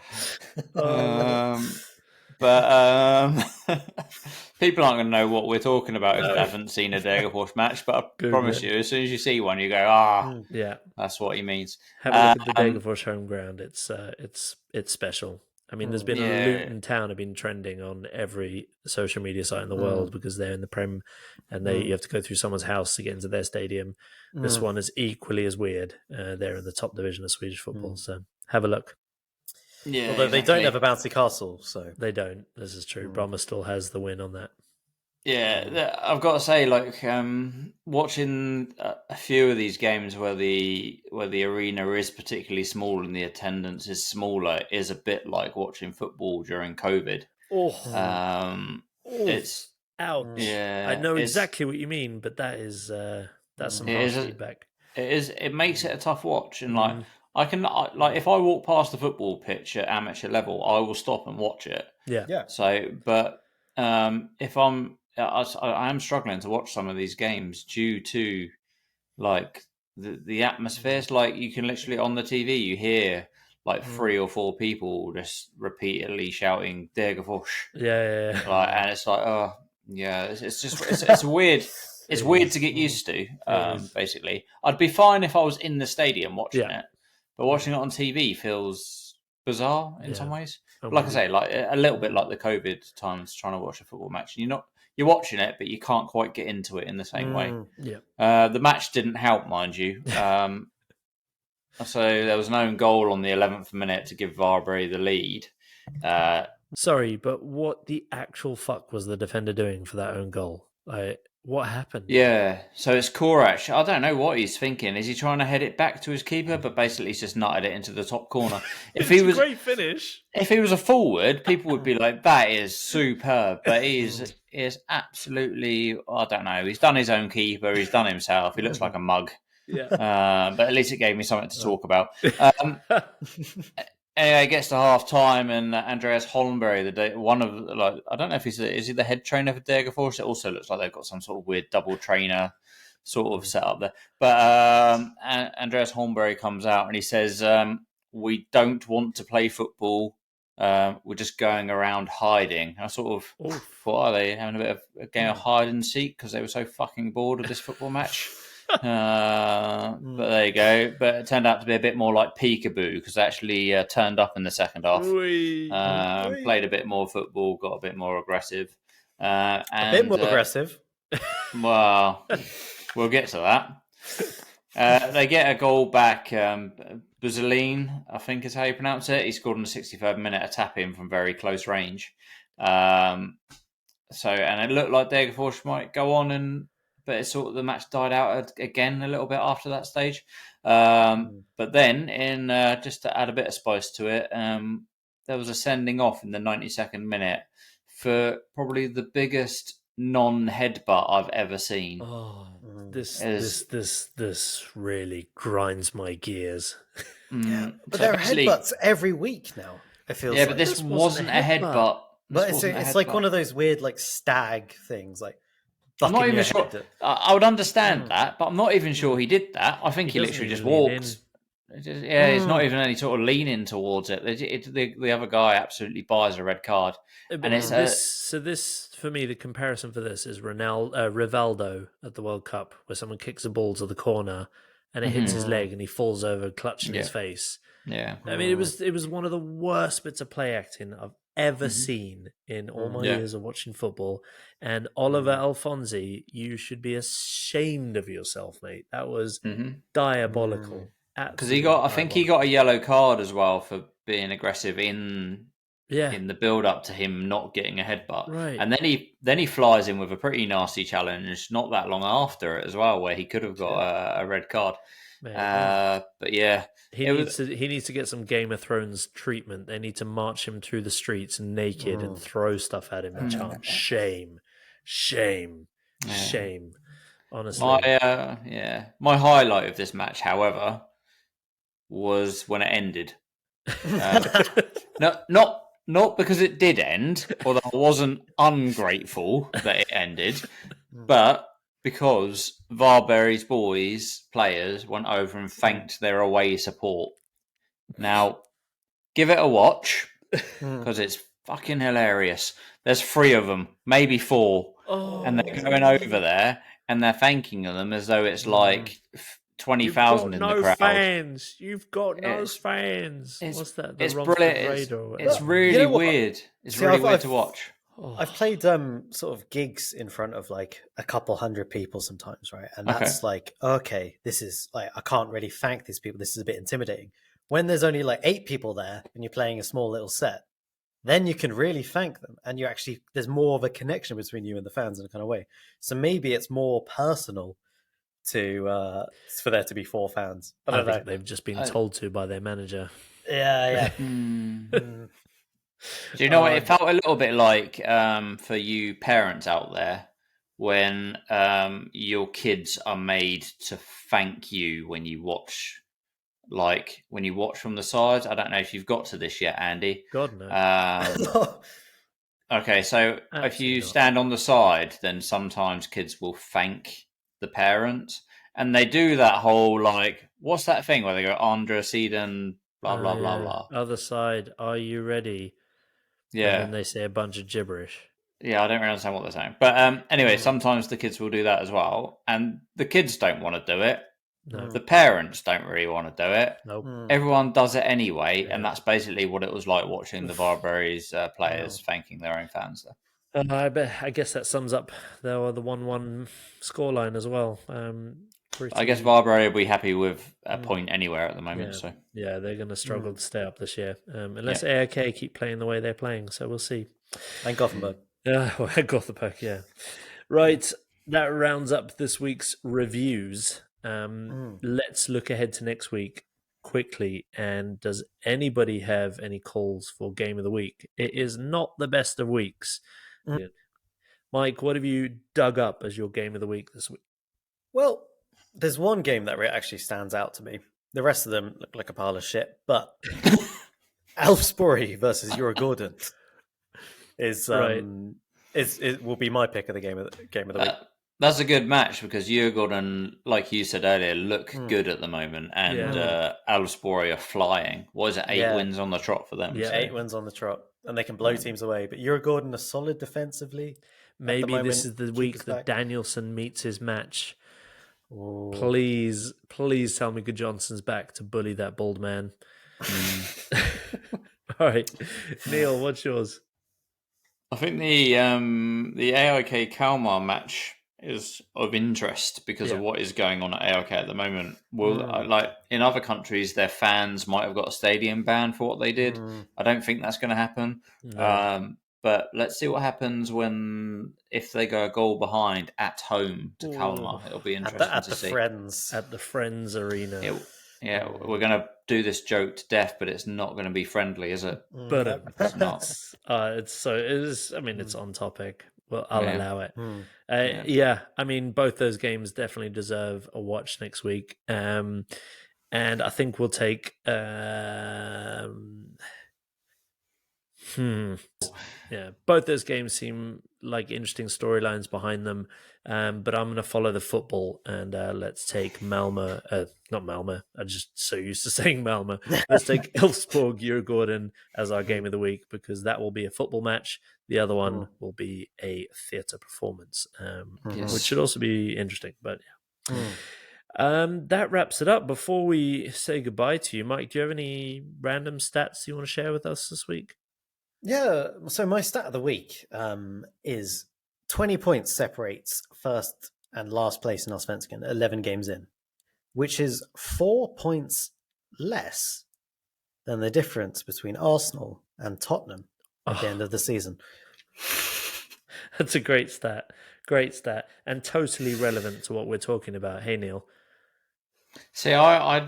But people aren't going to know what we're talking about if they haven't seen a Degerfors match. But I promise you, as soon as you see one, you go, yeah, that's what he means. Have a look at the Degerfors home ground. It's special. I mean, there's been a Luton Town have been trending on every social media site in the world because they're in the Prem, and you have to go through someone's house to get into their stadium. This one is equally as weird. They're in the top division of Swedish football, so have a look. Yeah, although they don't have a bouncy castle, so they don't. This is true. Bromma still has the win on that. Yeah, I've got to say, like watching a few of these games where the arena is particularly small and the attendance is smaller is a bit like watching football during COVID. It's ouch. Yeah, I know exactly what you mean, but that's some harsh feedback. It makes it a tough watch, and like if I walk past the football pitch at amateur level, I will stop and watch it. Yeah. So, but if I am struggling to watch some of these games due to like the atmospheres. Like you can literally on the TV, you hear like 3 or 4 people just repeatedly shouting "Degerfors." Yeah. Like, and it's like, oh yeah, it's weird. It's weird to get used to. Basically, I'd be fine if I was in the stadium watching it, but watching it on TV feels bizarre in some ways. Like I say, like a little bit like the COVID times trying to watch a football match. You're watching it, but you can't quite get into it in the same way. Yeah. The match didn't help, mind you. So there was an own goal on the 11th minute to give Varberg the lead. Sorry, but what the actual fuck was the defender doing for that own goal? What happened? Yeah, so it's Korach. I don't know what he's thinking. Is he trying to head it back to his keeper? But basically, he's just nutted it into the top corner. It's a great finish. If he was a forward, people would be like, "That is superb." But he is absolutely. I don't know. He's done his own keeper. He's done himself. He looks like a mug. Yeah. But at least it gave me something to talk about. Anyway, it gets to half time, and Andreas Holmberg, I don't know if is he the head trainer for Degerfors? It also looks like they've got some sort of weird double trainer sort of set up there. But Andreas Holmberg comes out and he says, "We don't want to play football. We're just going around hiding." I sort of thought, are they having a bit of a game of hide and seek because they were so fucking bored of this football match? But there you go. But it turned out to be a bit more like peekaboo because they actually turned up in the second half. Played a bit more football, got a bit more aggressive. And, a bit more aggressive. Well, we'll get to that. They get a goal back. Buzeline, I think is how you pronounce it. He scored in the 63rd minute, a tap in from very close range. And it looked like Degerfors might go on but it's sort of the match died out again a little bit after that stage. But then, just to add a bit of spice to it, there was a sending off in the 92nd minute for probably the biggest non-headbutt I've ever seen. This really grinds my gears. But there are headbutts every week now. It feels but this wasn't a headbutt. But it's like one of those weird like stag things, like. I'm not even sure. I would understand that, but I'm not even sure he did that. I think he literally just walked. It's not even any sort of leaning towards it. The other guy absolutely buys a red card. And it's this for me, the comparison for this is Rivaldo at the World Cup, where someone kicks a ball to the corner and it hits his leg and he falls over, clutching his face. Yeah, I mean, it was one of the worst bits of play acting I've ever seen in all my years of watching football. And Oliver Alfonsi, you should be ashamed of yourself, mate. That was diabolical. Because I think he got a yellow card as well for being aggressive in the build up to him not getting a headbutt. Right. And then he flies in with a pretty nasty challenge not that long after it as well, where he could have got a red card. But yeah, He needs to get some Game of Thrones treatment. They need to march him through the streets naked and throw stuff at him and chant shame, shame, shame. Honestly, my highlight of this match, however, was when it ended. Not because it did end, although I wasn't ungrateful that it ended, but because Varberg's boys players went over and thanked their away support. Now, give it a watch because it's fucking hilarious. There's 3 of them, maybe 4, and they're going over there and they're thanking them as though it's like 20,000 in the crowd. Fans. You've got no fans. What's that? It's brilliant. It's really weird. It's really weird to watch. I've played sort of gigs in front of like a couple hundred people sometimes, right? And that's like, okay, this is like, I can't really thank these people. This is a bit intimidating. When there's only like 8 people there and you're playing a small little set, then you can really thank them. And there's more of a connection between you and the fans in a kind of way. So maybe it's more personal for there to be 4 fans. But I think they've just been told to by their manager. Yeah. Do you know what? It felt a little bit like for you parents out there when your kids are made to thank you when you watch, from the sides. I don't know if you've got to this yet, Andy. God no. Okay, so if you stand on the side, then sometimes kids will thank the parents, and they do that whole what's that thing where they go Andres Eden, blah blah blah blah. Other side, are you ready? Yeah. And then they say a bunch of gibberish. Yeah, I don't really understand what they're saying. But anyway, sometimes the kids will do that as well. And the kids don't want to do it. No. The parents don't really want to do it. Nope. Everyone does it anyway. Yeah. And that's basically what it was like watching the Varberg's players thanking their own fans there. I guess that sums up the 1-1 scoreline as well. I guess Varberg will be happy with a point anywhere at the moment. Yeah, they're going to struggle to stay up this year, unless AIK keep playing the way they're playing. So we'll see. And Gothenburg. Gothenburg, yeah. Right, that rounds up this week's reviews. Let's look ahead to next week quickly. And does anybody have any calls for Game of the Week? It is not the best of weeks. Mike, what have you dug up as your Game of the Week this week? Well, there's one game that actually stands out to me. The rest of them look like a pile of shit. But Elfsborg versus Djurgården it will be my pick of the game of the week. That's a good match because Djurgården, like you said earlier, look good at the moment, and Elfsborg are flying. What is it? 8 wins on the trot for them. Yeah, so 8 wins on the trot, and they can blow teams away. But Djurgården are solid defensively. Maybe this is the week that Danielson meets his match. Ooh. Please tell me Good Johnson's back to bully that bald man. All right, Neil, what's yours? I think the AIK Kalmar match is of interest because of what is going on at AIK at the moment. Well, like in other countries, their fans might have got a stadium ban for what they did. I don't think that's going to happen. No. But let's see what happens if they go a goal behind at home to Kalmar. It'll be interesting to see. At the Friends Arena. We're going to do this joke to death, but it's not going to be friendly, is it? But it's not. It's on topic. Well, I'll allow it. I mean, both those games definitely deserve a watch next week. And I think we'll take... both those games seem like interesting storylines behind them, but I'm going to follow the football and let's take Malmö. Not Malmö. I'm just so used to saying Malmö. Let's take Elfsborg Djurgården as our game of the week because that will be a football match. The other one will be a theatre performance, which should also be interesting. But that wraps it up. Before we say goodbye to you, Mike, do you have any random stats you want to share with us this week? Yeah, so my stat of the week is 20 points separates first and last place in Allsvenskan, 11 games in, which is 4 points less than the difference between Arsenal and Tottenham at the end of the season. That's a great stat. Great stat. And totally relevant to what we're talking about. Hey, Neil. See, I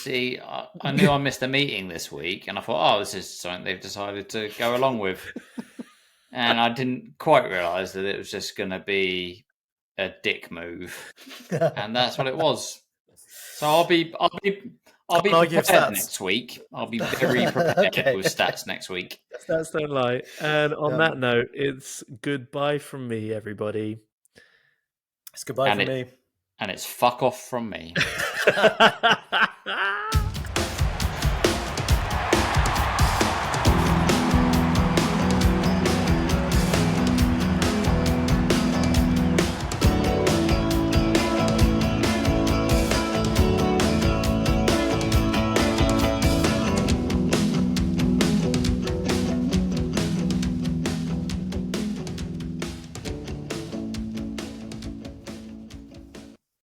See, I knew I missed a meeting this week, and I thought, oh, this is something they've decided to go along with. And I didn't quite realise that it was just going to be a dick move, and that's what it was. So I'll be prepared next week. I'll be very prepared with stats next week. Stats don't lie. And on that note, it's goodbye from me, everybody. It's goodbye from me. And it's fuck off from me.